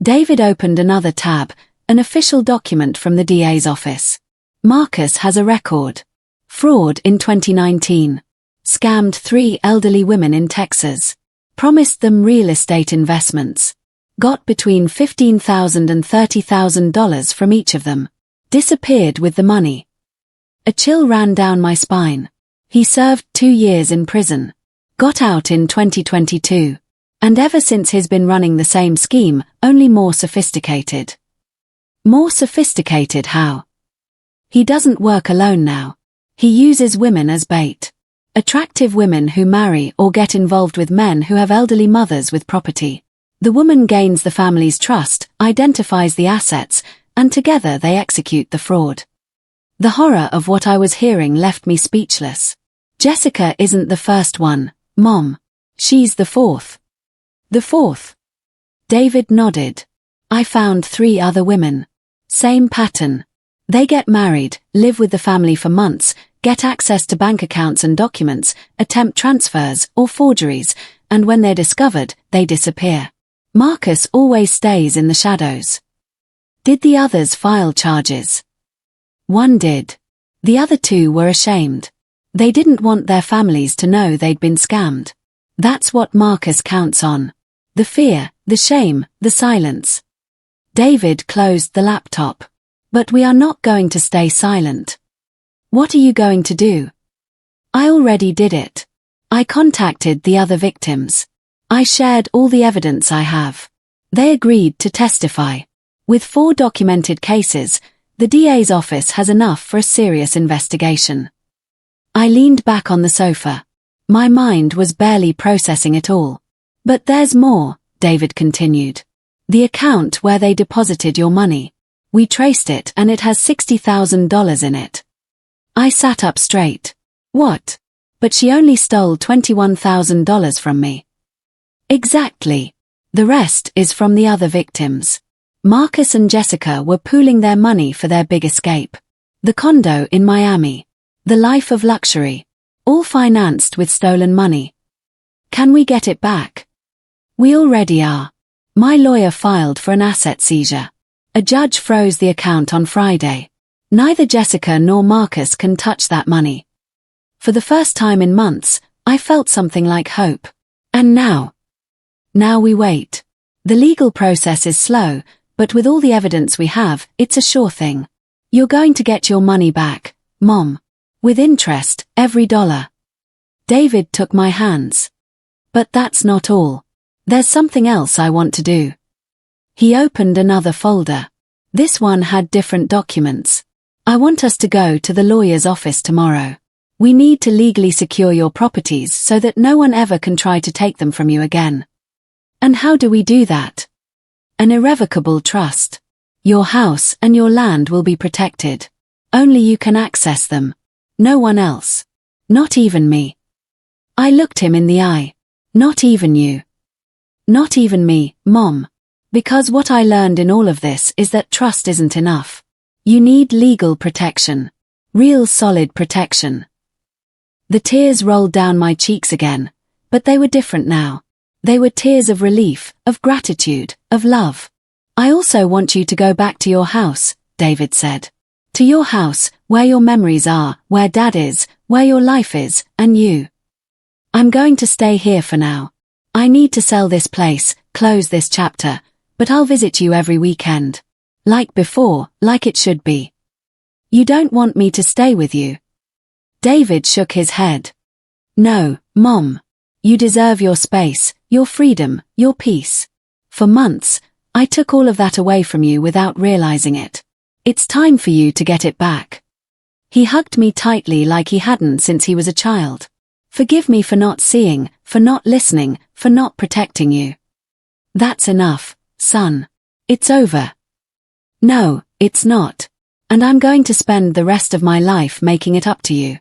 David opened another tab, an official document from the DA's office. Marcus has a record. Fraud in 2019. Scammed 3 elderly women in Texas. Promised them real estate investments. Got between $15,000 and $30,000 from each of them. Disappeared with the money. A chill ran down my spine. He served 2 years in prison. Got out in 2022. And ever since he's been running the same scheme, only more sophisticated. More sophisticated how? He doesn't work alone now. He uses women as bait. Attractive women who marry or get involved with men who have elderly mothers with property. The woman gains the family's trust, identifies the assets, and together they execute the fraud. The horror of what I was hearing left me speechless. Jessica isn't the first one, Mom. She's the fourth. The fourth? David nodded. I found 3 other women. Same pattern. They get married, live with the family for months, get access to bank accounts and documents, attempt transfers or forgeries, and when they're discovered, they disappear. Marcus always stays in the shadows. Did the others file charges? One did. The other 2 were ashamed. They didn't want their families to know they'd been scammed. That's what Marcus counts on. The fear, the shame, the silence. David closed the laptop. But we are not going to stay silent. What are you going to do? I already did it. I contacted the other victims. I shared all the evidence I have. They agreed to testify. With 4 documented cases, the DA's office has enough for a serious investigation. I leaned back on the sofa. My mind was barely processing it all. But there's more, David continued. The account where they deposited your money. We traced it and it has $60,000 in it. I sat up straight. What? But she only stole $21,000 from me. Exactly. The rest is from the other victims. Marcus and Jessica were pooling their money for their big escape. The condo in Miami. The life of luxury. All financed with stolen money. Can we get it back? We already are. My lawyer filed for an asset seizure. A judge froze the account on Friday. Neither Jessica nor Marcus can touch that money. For the first time in months, I felt something like hope. And now? Now we wait. The legal process is slow, but with all the evidence we have, it's a sure thing. You're going to get your money back, Mom. With interest, every dollar. David took my hands. But that's not all. There's something else I want to do. He opened another folder. This one had different documents. I want us to go to the lawyer's office tomorrow. We need to legally secure your properties so that no one ever can try to take them from you again. And how do we do that? An irrevocable trust. Your house and your land will be protected. Only you can access them. No one else. Not even me. I looked him in the eye. Not even you. Not even me, Mom. Because what I learned in all of this is that trust isn't enough. You need legal protection. Real solid protection. The tears rolled down my cheeks again, but they were different now. They were tears of relief, of gratitude, of love. I also want you to go back to your house, David said. To your house, where your memories are, where Dad is, where your life is, and you. I'm going to stay here for now. I need to sell this place, close this chapter, but I'll visit you every weekend. Like before, like it should be. You don't want me to stay with you? David shook his head. No, Mom. You deserve your space, your freedom, your peace. For months, I took all of that away from you without realizing it. It's time for you to get it back. He hugged me tightly like he hadn't since he was a child. Forgive me for not seeing, for not listening, for not protecting you. That's enough, son. It's over. No, it's not. And I'm going to spend the rest of my life making it up to you.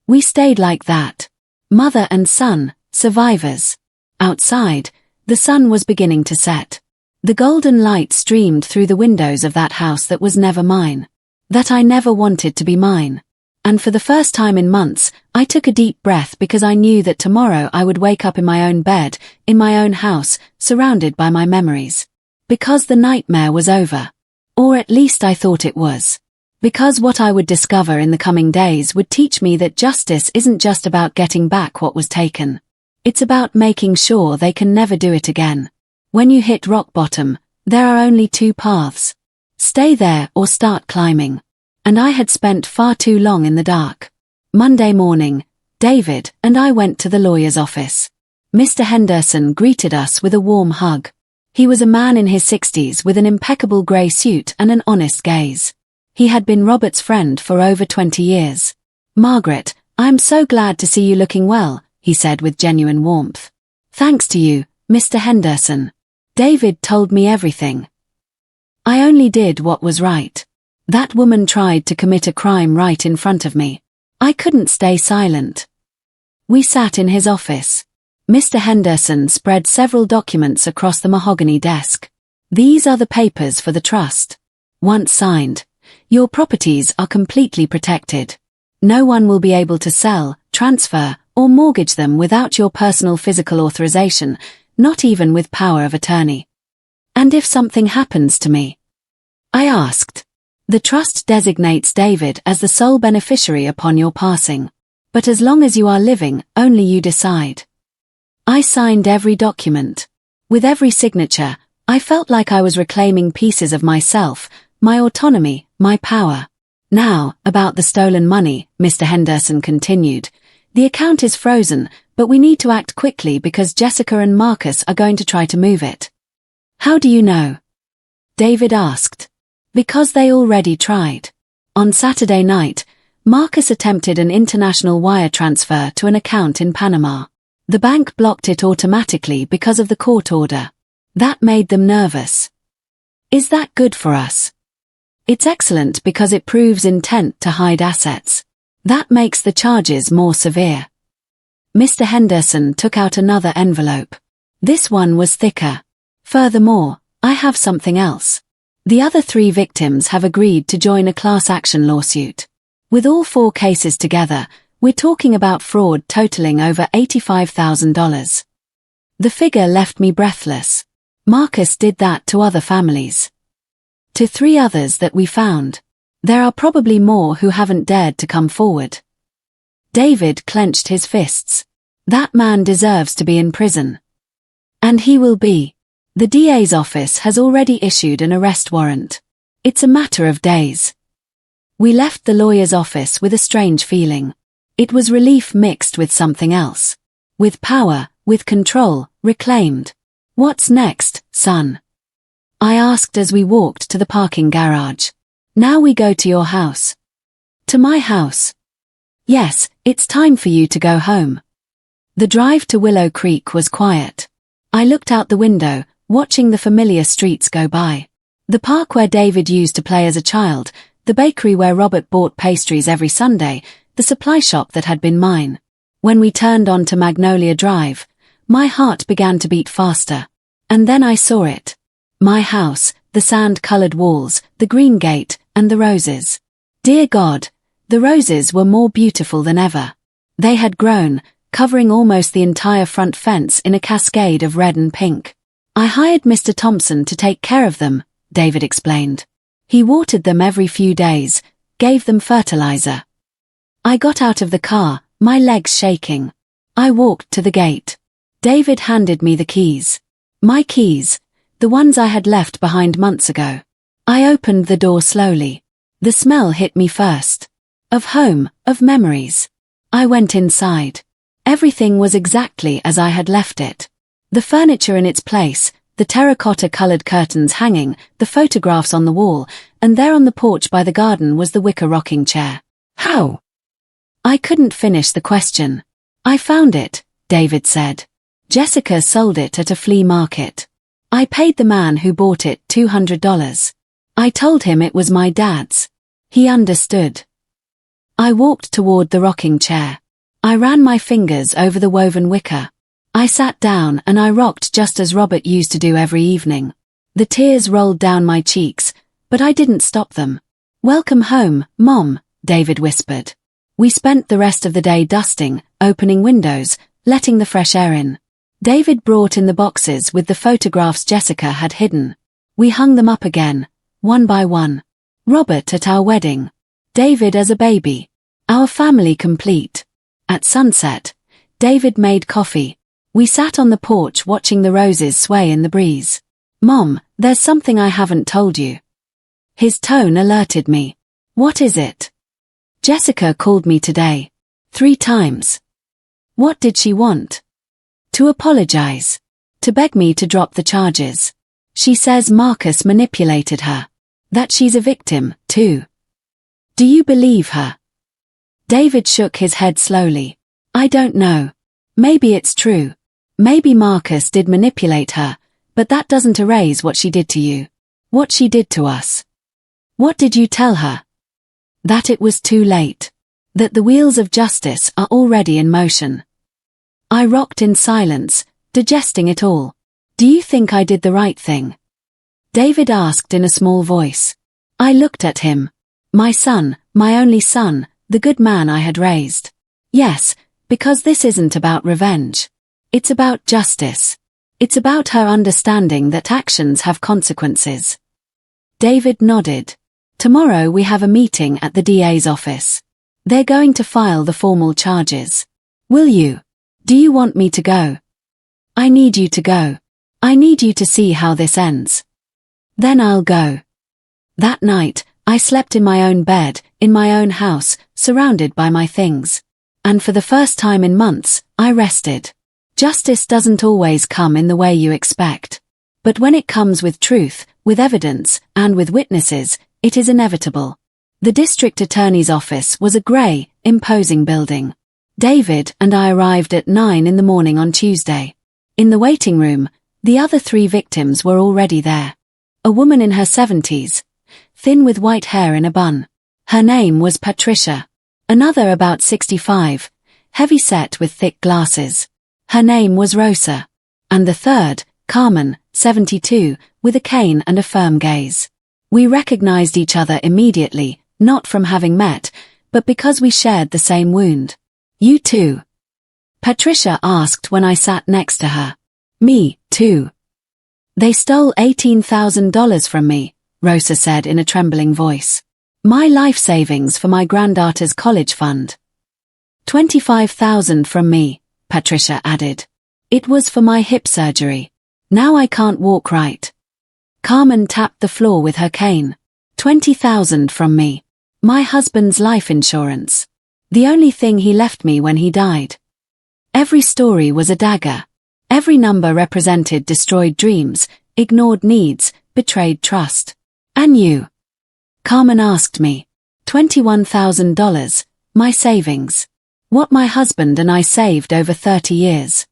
We stayed like that. Mother and son, survivors. Outside, the sun was beginning to set. The golden light streamed through the windows of that house that was never mine. That I never wanted to be mine. And for the first time in months, I took a deep breath because I knew that tomorrow I would wake up in my own bed, in my own house, surrounded by my memories. Because the nightmare was over. Or at least I thought it was. Because what I would discover in the coming days would teach me that justice isn't just about getting back what was taken. It's about making sure they can never do it again. When you hit rock bottom, there are only two paths. Stay there or start climbing. And I had spent far too long in the dark. Monday morning, David and I went to the lawyer's office. Mr. Henderson greeted us with a warm hug. He was a man in his 60s with an impeccable grey suit and an honest gaze. He had been Robert's friend for over 20 years. Margaret, I'm so glad to see you looking well, he said with genuine warmth. Thanks to you, Mr. Henderson. David told me everything. I only did what was right. That woman tried to commit a crime right in front of me. I couldn't stay silent. We sat in his office. Mr. Henderson spread several documents across the mahogany desk. These are the papers for the trust. Once signed, your properties are completely protected. No one will be able to sell, transfer, or mortgage them without your personal physical authorization, not even with power of attorney. And if something happens to me? I asked. The trust designates David as the sole beneficiary upon your passing. But as long as you are living, only you decide. I signed every document. With every signature, I felt like I was reclaiming pieces of myself, my autonomy, my power. Now, about the stolen money, Mr. Henderson continued. The account is frozen, but we need to act quickly because Jessica and Marcus are going to try to move it. How do you know? David asked. Because they already tried. On Saturday night, Marcus attempted an international wire transfer to an account in Panama. The bank blocked it automatically because of the court order. That made them nervous. Is that good for us? It's excellent because it proves intent to hide assets. That makes the charges more severe. Mr. Henderson took out another envelope. This one was thicker. Furthermore, I have something else. The other 3 victims have agreed to join a class action lawsuit. With all 4 cases together, we're talking about fraud totaling over $85,000. The figure left me breathless. Marcus did that to other families. To 3 others that we found. There are probably more who haven't dared to come forward. David clenched his fists. That man deserves to be in prison. And he will be. The DA's office has already issued an arrest warrant. It's a matter of days. We left the lawyer's office with a strange feeling. It was relief mixed with something else. With power, with control, reclaimed. What's next, son? I asked as we walked to the parking garage. Now we go to your house. To my house. Yes, it's time for you to go home. The drive to Willow Creek was quiet. I looked out the window, watching the familiar streets go by. The park where David used to play as a child, the bakery where Robert bought pastries every Sunday, the supply shop that had been mine. When we turned onto Magnolia Drive, my heart began to beat faster. And then I saw it. My house, the sand-colored walls, the green gate, and the roses. Dear God, the roses were more beautiful than ever. They had grown, covering almost the entire front fence in a cascade of red and pink. I hired Mr. Thompson to take care of them, David explained. He watered them every few days, gave them fertilizer. I got out of the car, my legs shaking. I walked to the gate. David handed me the keys. My keys, the ones I had left behind months ago. I opened the door slowly. The smell hit me first. Of home, of memories. I went inside. Everything was exactly as I had left it. The furniture in its place, the terracotta-colored curtains hanging, the photographs on the wall, and there on the porch by the garden was the wicker rocking chair. How? I couldn't finish the question. I found it, David said. Jessica sold it at a flea market. I paid the man who bought it $200. I told him it was my dad's. He understood. I walked toward the rocking chair. I ran my fingers over the woven wicker. I sat down and I rocked just as Robert used to do every evening. The tears rolled down my cheeks, but I didn't stop them. "Welcome home, Mom," David whispered. We spent the rest of the day dusting, opening windows, letting the fresh air in. David brought in the boxes with the photographs Jessica had hidden. We hung them up again, one by one. Robert at our wedding. David as a baby. Our family complete. At sunset, David made coffee. We sat on the porch watching the roses sway in the breeze. "Mom, there's something I haven't told you." His tone alerted me. "What is it?" "Jessica called me today. 3 times. What did she want?" "To apologize. To beg me to drop the charges. She says Marcus manipulated her. That she's a victim, too." "Do you believe her?" David shook his head slowly. "I don't know. Maybe it's true. Maybe Marcus did manipulate her, but that doesn't erase what she did to you. What she did to us." "What did you tell her?" "That it was too late. That the wheels of justice are already in motion." I rocked in silence, digesting it all. "Do you think I did the right thing?" David asked in a small voice. I looked at him. My son, my only son, the good man I had raised. "Yes, because this isn't about revenge. It's about justice. It's about her understanding that actions have consequences." David nodded. "Tomorrow we have a meeting at the DA's office. They're going to file the formal charges. Will you? Do you want me to go?" "I need you to go. I need you to see how this ends." "Then I'll go." That night, I slept in my own bed, in my own house, surrounded by my things. And for the first time in months, I rested. Justice doesn't always come in the way you expect. But when it comes with truth, with evidence, and with witnesses, it is inevitable. The district attorney's office was a grey, imposing building. David and I arrived at 9 in the morning on Tuesday. In the waiting room, the other 3 victims were already there. A woman in her 70s, thin with white hair in a bun. Her name was Patricia. Another about 65, heavy-set with thick glasses. Her name was Rosa. And the third, Carmen, 72, with a cane and a firm gaze. We recognized each other immediately, not from having met, but because we shared the same wound. "You too?" Patricia asked when I sat next to her. "Me, too." "They stole $18,000 from me," Rosa said in a trembling voice. "My life savings for my granddaughter's college fund." $25,000 from me, Patricia added. "It was for my hip surgery. Now I can't walk right." Carmen tapped the floor with her cane. $20,000 from me. My husband's life insurance. The only thing he left me when he died. Every story was a dagger. Every number represented destroyed dreams, ignored needs, betrayed trust. "And you?" Carmen asked me. $21,000, my savings. What my husband and I saved over 30 years.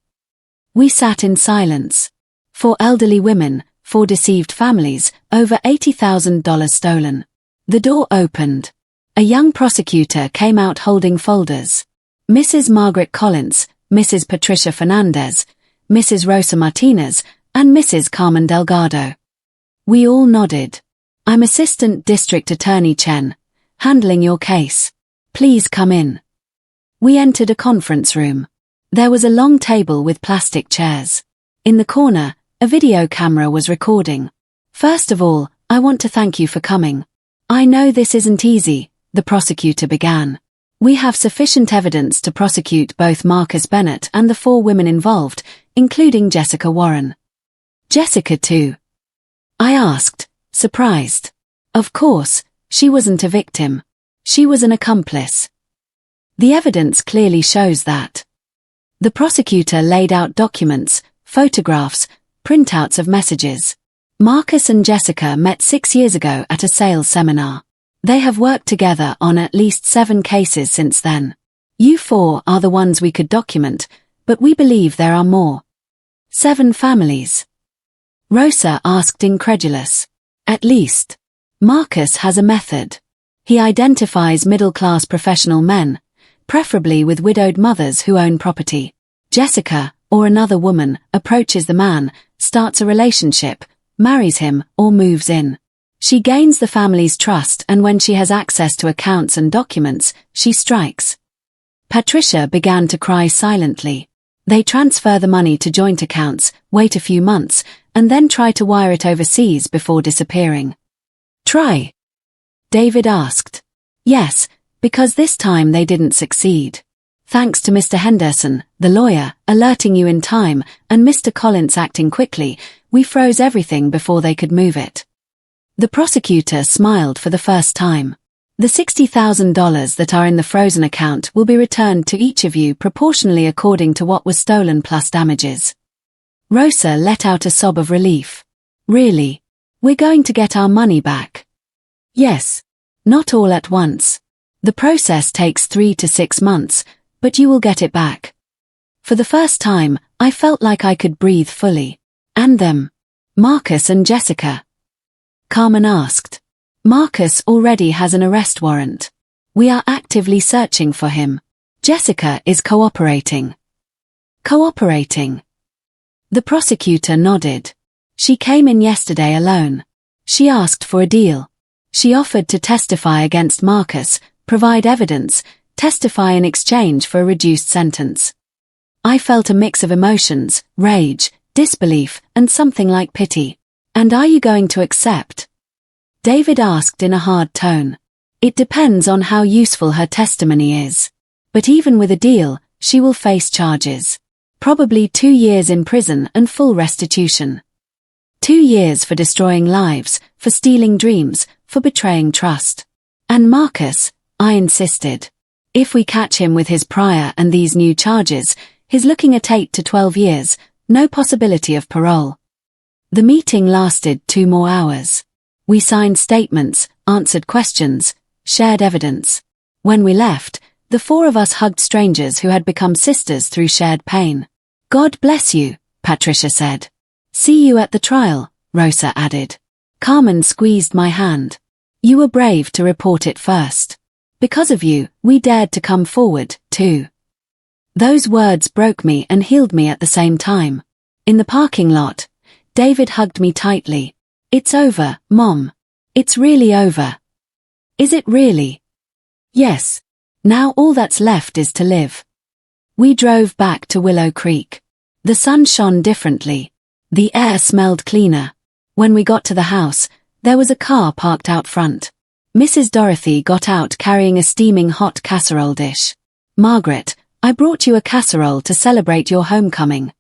We sat in silence. 4 elderly women, 4 deceived families, over $80,000 stolen. The door opened. A young prosecutor came out holding folders. Mrs. Margaret Collins, Mrs. Patricia Fernandez, Mrs. Rosa Martinez, and Mrs. Carmen Delgado. We all nodded. "I'm Assistant District Attorney Chen, handling your case. Please come in." We entered a conference room. There was a long table with plastic chairs. In the corner, a video camera was recording. "First of all, I want to thank you for coming. I know this isn't easy," the prosecutor began. "We have sufficient evidence to prosecute both Marcus Bennett and the 4 women involved, including Jessica Warren." "Jessica too?" I asked, surprised. "Of course, She wasn't a victim. She was an accomplice. The evidence clearly shows that. The prosecutor laid out documents, photographs, printouts of messages. Marcus and Jessica met 6 years ago at a sales seminar. They have worked together on at least 7 cases since then. You 4 are the ones we could document, but we believe there are more. 7 families. Rosa asked, incredulous. At least. Marcus has a method. He identifies middle-class professional men, preferably with widowed mothers who own property. Jessica, or another woman, approaches the man, starts a relationship, marries him, or moves in. She gains the family's trust, and when she has access to accounts and documents, she strikes. Patricia began to cry silently. They transfer the money to joint accounts, wait a few months, and then try to wire it overseas before disappearing. Try? David asked. Yes, because this time they didn't succeed. Thanks to Mr. Henderson, the lawyer, alerting you in time, and Mr. Collins acting quickly, we froze everything before they could move it. The prosecutor smiled for the first time. The $60,000 that are in the frozen account will be returned to each of you proportionally according to what was stolen plus damages. Rosa let out a sob of relief. Really? We're going to get our money back? Yes. Not all at once. The process takes 3 to 6 months, but you will get it back. For the first time, I felt like I could breathe fully. And them? Marcus and Jessica? Carmen asked. Marcus already has an arrest warrant. We are actively searching for him. Jessica is cooperating. Cooperating? The prosecutor nodded. She came in yesterday alone. She asked for a deal. She offered to testify against Marcus, provide evidence, testify in exchange for a reduced sentence. I felt a mix of emotions, rage, disbelief, and something like pity. And are you going to accept? David asked in a hard tone. It depends on how useful her testimony is. But even with a deal, she will face charges. Probably 2 years in prison and full restitution. 2 years for destroying lives, for stealing dreams, for betraying trust. And Marcus, I insisted. If we catch him with his prior and these new charges, he's looking at 8 to 12 years, no possibility of parole. The meeting lasted 2 more hours. We signed statements, answered questions, shared evidence. When we left, the 4 of us hugged strangers who had become sisters through shared pain. God bless you, Patricia said. See you at the trial, Rosa added. Carmen squeezed my hand. You were brave to report it first. Because of you, we dared to come forward, too. Those words broke me and healed me at the same time. In the parking lot, David hugged me tightly. It's over, Mom. It's really over. Is it really? Yes. Now all that's left is to live. We drove back to Willow Creek. The sun shone differently. The air smelled cleaner. When we got to the house, there was a car parked out front. Mrs. Dorothy got out carrying a steaming hot casserole dish. Margaret, I brought you a casserole to celebrate your homecoming.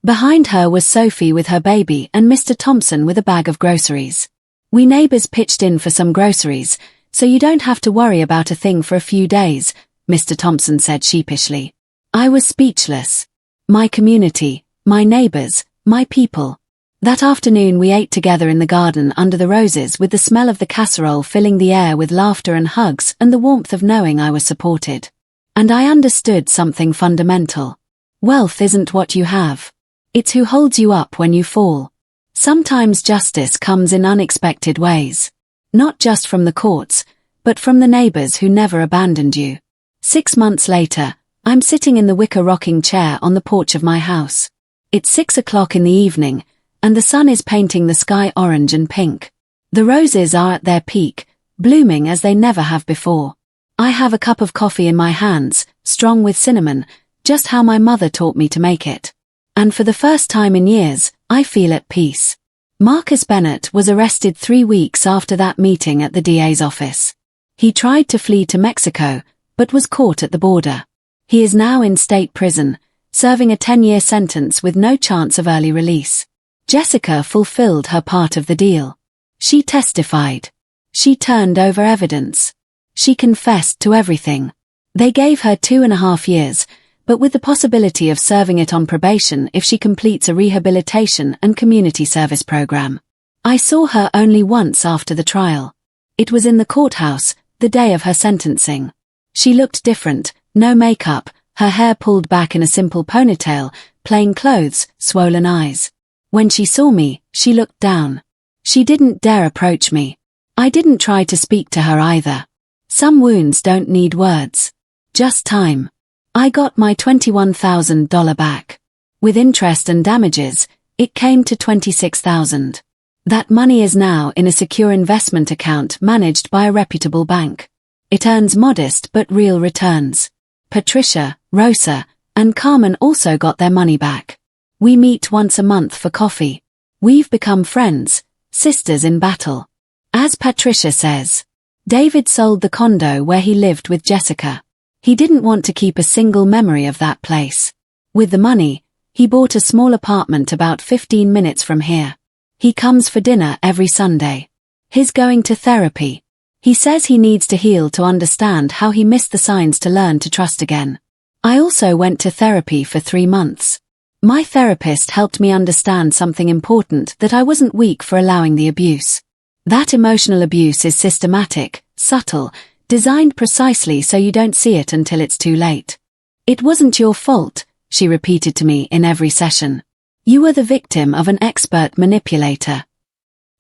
Behind her was Sophie with her baby and Mr. Thompson with a bag of groceries. We neighbors pitched in for some groceries, so you don't have to worry about a thing for a few days, Mr. Thompson said sheepishly. I was speechless. My community, my neighbors, my people. That afternoon we ate together in the garden under the roses with the smell of the casserole filling the air with laughter and hugs and the warmth of knowing I was supported. And I understood something fundamental. Wealth isn't what you have. It's who holds you up when you fall. Sometimes justice comes in unexpected ways. Not just from the courts, but from the neighbors who never abandoned you. 6 months later, I'm sitting in the wicker rocking chair on the porch of my house. It's 6 o'clock in the evening, and the sun is painting the sky orange and pink. The roses are at their peak, blooming as they never have before. I have a cup of coffee in my hands, strong with cinnamon, just how my mother taught me to make it. And for the first time in years, I feel at peace. Marcus Bennett was arrested 3 weeks after that meeting at the DA's office. He tried to flee to Mexico, but was caught at the border. He is now in state prison, serving a 10-year sentence with no chance of early release. Jessica fulfilled her part of the deal. She testified. She turned over evidence. She confessed to everything. They gave her 2.5 years, but with the possibility of serving it on probation if she completes a rehabilitation and community service program. I saw her only once after the trial. It was in the courthouse, the day of her sentencing. She looked different, no makeup, her hair pulled back in a simple ponytail, plain clothes, swollen eyes. When she saw me, she looked down. She didn't dare approach me. I didn't try to speak to her either. Some wounds don't need words. Just time. I got my $21,000 back. With interest and damages, it came to $26,000. That money is now in a secure investment account managed by a reputable bank. It earns modest but real returns. Patricia, Rosa, and Carmen also got their money back. We meet once a month for coffee. We've become friends, sisters in battle. As Patricia says, David sold the condo where he lived with Jessica. He didn't want to keep a single memory of that place. With the money, he bought a small apartment about 15 minutes from here. He comes for dinner every Sunday. He's going to therapy. He says he needs to heal to understand how he missed the signs to learn to trust again. I also went to therapy for 3 months. My therapist helped me understand something important, that I wasn't weak for allowing the abuse. That emotional abuse is systematic, subtle, designed precisely so you don't see it until it's too late. It wasn't your fault, she repeated to me in every session. You were the victim of an expert manipulator.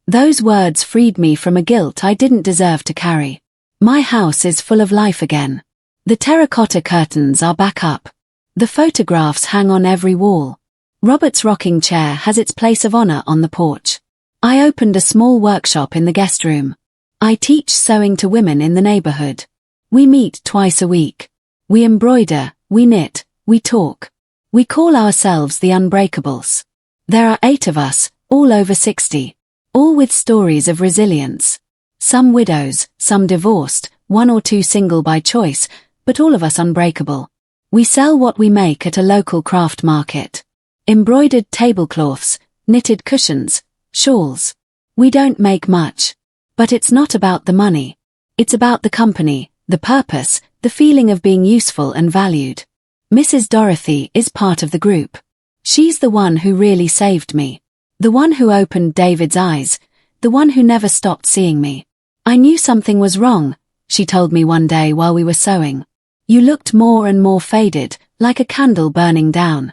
Those words freed me from a guilt I didn't deserve to carry. My house is full of life again. The terracotta curtains are back up. The photographs hang on every wall. Robert's rocking chair has its place of honor on the porch. I opened a small workshop in the guest room. I teach sewing to women in the neighborhood. We meet twice a week. We embroider, we knit, we talk. We call ourselves the Unbreakables. There are 8 of us, all over 60. All with stories of resilience. Some widows, some divorced, 1 or 2 single by choice, but all of us unbreakable. We sell what we make at a local craft market. Embroidered tablecloths, knitted cushions, shawls. We don't make much. But it's not about the money. It's about the company, the purpose, the feeling of being useful and valued. Mrs. Dorothy is part of the group. She's the one who really saved me. The one who opened David's eyes. The one who never stopped seeing me. I knew something was wrong, she told me one day while we were sewing. You looked more and more faded, like a candle burning down.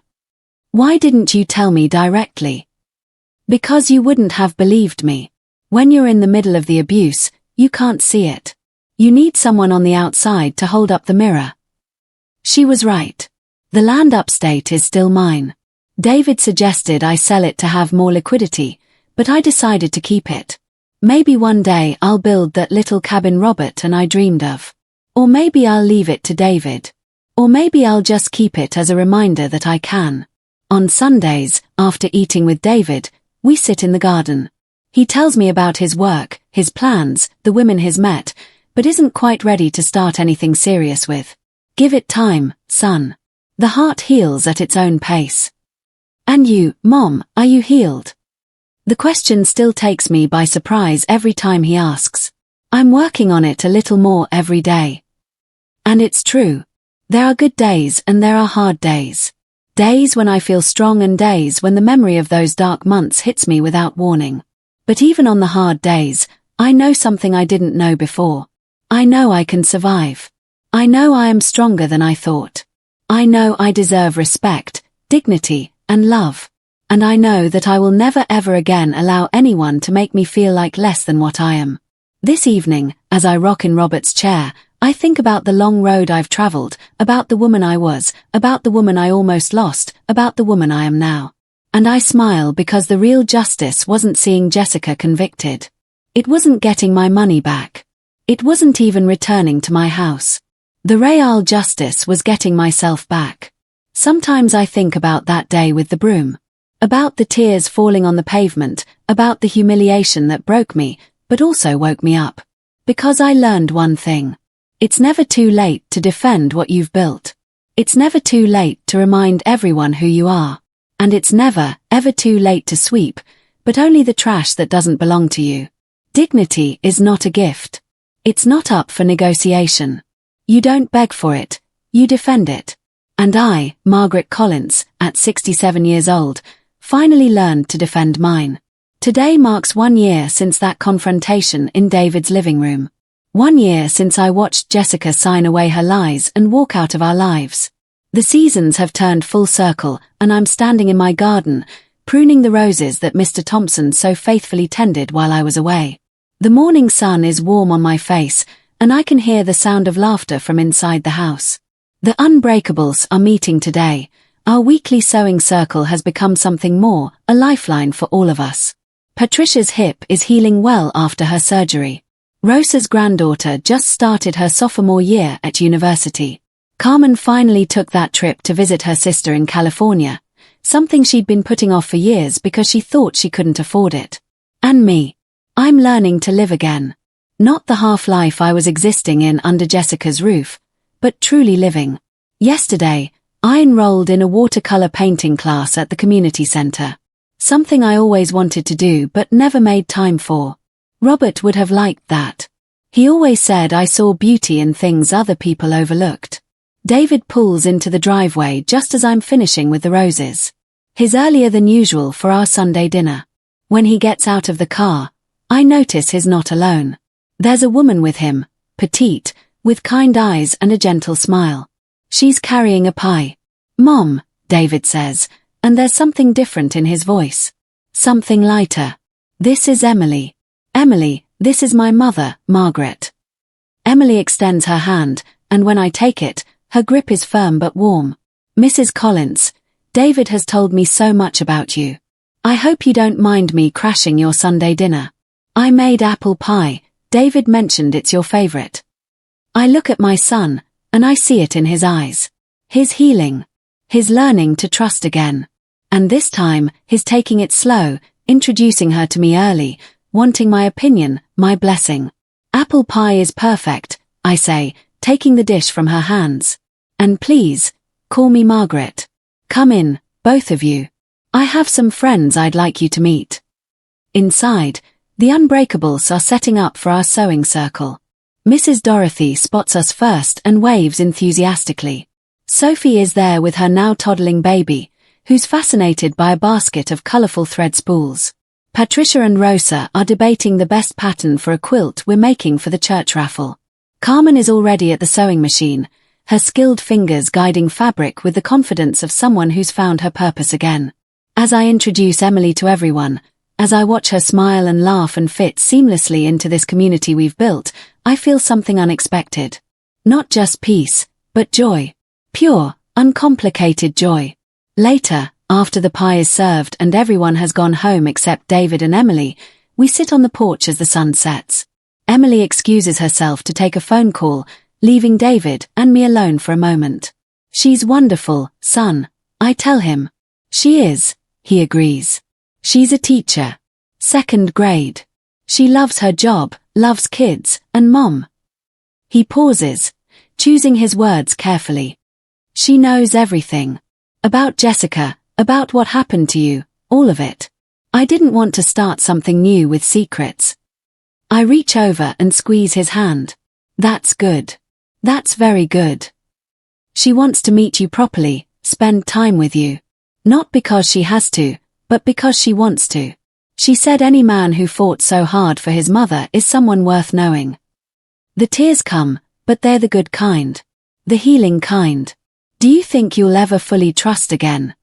Why didn't you tell me directly? Because you wouldn't have believed me. When you're in the middle of the abuse, you can't see it. You need someone on the outside to hold up the mirror. She was right. The land upstate is still mine. David suggested I sell it to have more liquidity, but I decided to keep it. Maybe one day I'll build that little cabin Robert and I dreamed of. Or maybe I'll leave it to David. Or maybe I'll just keep it as a reminder that I can. On Sundays, after eating with David, we sit in the garden. He tells me about his work, his plans, the women he's met, but isn't quite ready to start anything serious with. Give it time, son. The heart heals at its own pace. And you, Mom, are you healed? The question still takes me by surprise every time he asks. I'm working on it a little more every day. And it's true. There are good days and there are hard days. Days when I feel strong and days when the memory of those dark months hits me without warning. But even on the hard days, I know something I didn't know before. I know I can survive. I know I am stronger than I thought. I know I deserve respect, dignity, and love. And I know that I will never ever again allow anyone to make me feel like less than what I am. This evening, as I rock in Robert's chair, I think about the long road I've traveled, about the woman I was, about the woman I almost lost, about the woman I am now. And I smile because the real justice wasn't seeing Jessica convicted. It wasn't getting my money back. It wasn't even returning to my house. The real justice was getting myself back. Sometimes I think about that day with the broom. About the tears falling on the pavement, about the humiliation that broke me, but also woke me up. Because I learned one thing. It's never too late to defend what you've built. It's never too late to remind everyone who you are. And it's never, ever too late to sweep, but only the trash that doesn't belong to you. Dignity is not a gift. It's not up for negotiation. You don't beg for it, you defend it. And I, Margaret Collins, at 67 years old, finally learned to defend mine. Today marks 1 year since that confrontation in David's living room. 1 year since I watched Jessica sign away her lies and walk out of our lives. The seasons have turned full circle, and I'm standing in my garden, pruning the roses that Mr. Thompson so faithfully tended while I was away. The morning sun is warm on my face, and I can hear the sound of laughter from inside the house. The Unbreakables are meeting today. Our weekly sewing circle has become something more, a lifeline for all of us. Patricia's hip is healing well after her surgery. Rosa's granddaughter just started her sophomore year at university. Carmen finally took that trip to visit her sister in California, something she'd been putting off for years because she thought she couldn't afford it. And me. I'm learning to live again. Not the half-life I was existing in under Jessica's roof, but truly living. Yesterday, I enrolled in a watercolor painting class at the community center. Something I always wanted to do but never made time for. Robert would have liked that. He always said I saw beauty in things other people overlooked. David pulls into the driveway just as I'm finishing with the roses. He's earlier than usual for our Sunday dinner. When he gets out of the car, I notice he's not alone. There's a woman with him, petite, with kind eyes and a gentle smile. She's carrying a pie. "Mom," David says, and there's something different in his voice. Something lighter. "This is Emily. Emily, this is my mother, Margaret." Emily extends her hand, and when I take it, her grip is firm but warm. "Mrs. Collins, David has told me so much about you. I hope you don't mind me crashing your Sunday dinner. I made apple pie. David mentioned it's your favorite." I look at my son, and I see it in his eyes. His healing. His learning to trust again. And this time, his taking it slow, introducing her to me early, wanting my opinion, my blessing. "Apple pie is perfect," I say, taking the dish from her hands. "And please, call me Margaret. Come in, both of you. I have some friends I'd like you to meet." Inside, the Unbreakables are setting up for our sewing circle. Mrs. Dorothy spots us first and waves enthusiastically. Sophie is there with her now toddling baby, who's fascinated by a basket of colorful thread spools. Patricia and Rosa are debating the best pattern for a quilt we're making for the church raffle. Carmen is already at the sewing machine, her skilled fingers guiding fabric with the confidence of someone who's found her purpose again. As I introduce Emily to everyone, as I watch her smile and laugh and fit seamlessly into this community we've built, I feel something unexpected. Not just peace, but joy. Pure, uncomplicated joy. Later, after the pie is served and everyone has gone home except David and Emily, we sit on the porch as the sun sets. Emily excuses herself to take a phone call, leaving David and me alone for a moment. "She's wonderful, son," I tell him. "She is," he agrees. "She's a teacher. 2nd grade. She loves her job, loves kids, and Mom." He pauses, choosing his words carefully. "She knows everything. About Jessica, about what happened to you, all of it. I didn't want to start something new with secrets." I reach over and squeeze his hand. "That's good. That's very good. She wants to meet you properly, spend time with you. Not because she has to, but because she wants to. She said any man who fought so hard for his mother is someone worth knowing." The tears come, but they're the good kind. The healing kind. "Do you think you'll ever fully trust again?"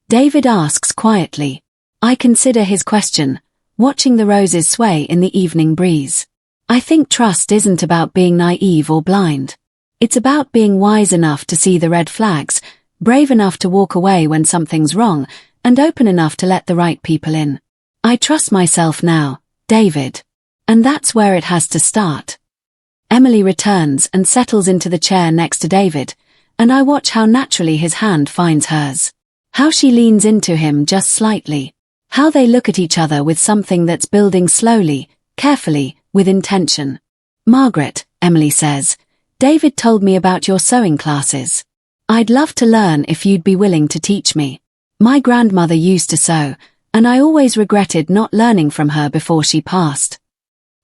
David asks quietly. I consider his question, watching the roses sway in the evening breeze. I think trust isn't about being naive or blind. It's about being wise enough to see the red flags, brave enough to walk away when something's wrong, and open enough to let the right people in. I trust myself now, David. And that's where it has to start. Emily returns and settles into the chair next to David, and I watch how naturally his hand finds hers. How she leans into him just slightly. How they look at each other with something that's building slowly, carefully, with intention. "Margaret," Emily says, "David told me about your sewing classes. I'd love to learn if you'd be willing to teach me. My grandmother used to sew, and I always regretted not learning from her before she passed."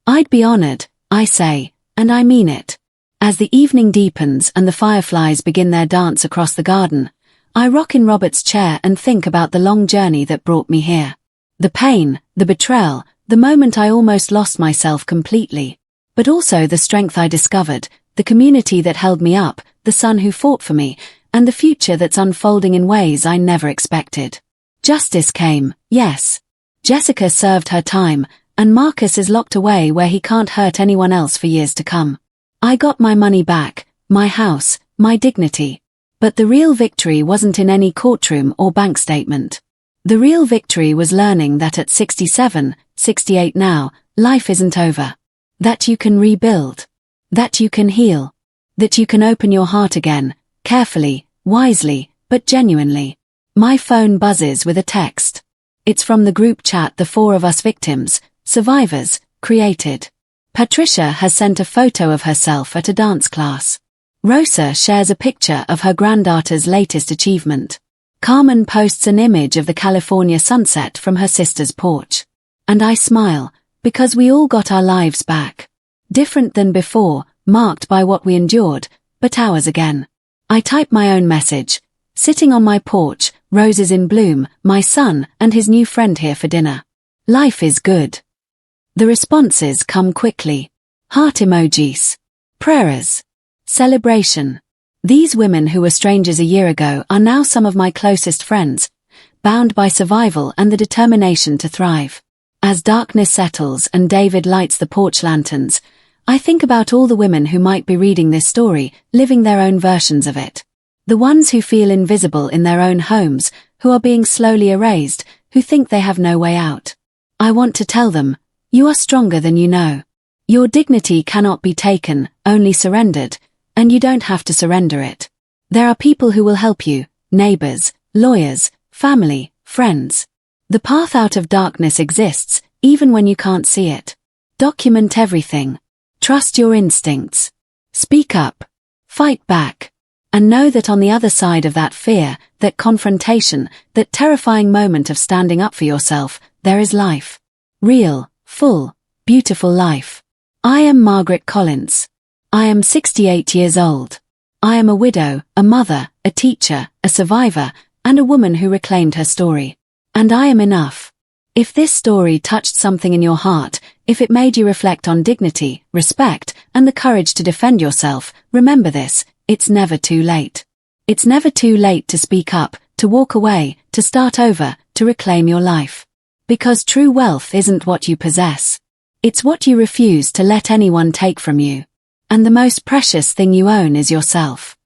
I'd be honored, I say, and I mean it. As the evening deepens and the fireflies begin their dance across the garden, I rock in Robert's chair and think about the long journey that brought me here. The pain, the betrayal, the moment I almost lost myself completely. But also the strength I discovered, the community that held me up, the son who fought for me, and the future that's unfolding in ways I never expected. Justice came, yes. Jessica served her time, and Marcus is locked away where he can't hurt anyone else for years to come. I got my money back, my house, my dignity. But the real victory wasn't in any courtroom or bank statement. The real victory was learning that at 67, 68 now, life isn't over. That you can rebuild. That you can heal. That you can open your heart again, carefully, wisely, but genuinely. My phone buzzes with a text. It's from the group chat the four of us victims, survivors, created. Patricia has sent a photo of herself at a dance class. Rosa shares a picture of her granddaughter's latest achievement. Carmen posts an image of the California sunset from her sister's porch. And I smile, because we all got our lives back. Different than before, marked by what we endured, but ours again. I type my own message. Sitting on my porch, roses in bloom, my son and his new friend here for dinner. Life is good. The responses come quickly. Heart emojis. Prayers. Celebration. These women who were strangers a year ago are now some of my closest friends, bound by survival and the determination to thrive. As darkness settles and David lights the porch lanterns, I think about all the women who might be reading this story, living their own versions of it. The ones who feel invisible in their own homes, who are being slowly erased, who think they have no way out. I want to tell them, you are stronger than you know. Your dignity cannot be taken, only surrendered, and you don't have to surrender it. There are people who will help you, neighbors, lawyers, family, friends. The path out of darkness exists, even when you can't see it. Document everything. Trust your instincts. Speak up. Fight back. And know that on the other side of that fear, that confrontation, that terrifying moment of standing up for yourself, there is life. Real, full, beautiful life. I am Margaret Collins. I am 68 years old. I am a widow, a mother, a teacher, a survivor, and a woman who reclaimed her story. And I am enough. If this story touched something in your heart, if it made you reflect on dignity, respect, and the courage to defend yourself, remember this, it's never too late. It's never too late to speak up, to walk away, to start over, to reclaim your life. Because true wealth isn't what you possess. It's what you refuse to let anyone take from you. And the most precious thing you own is yourself.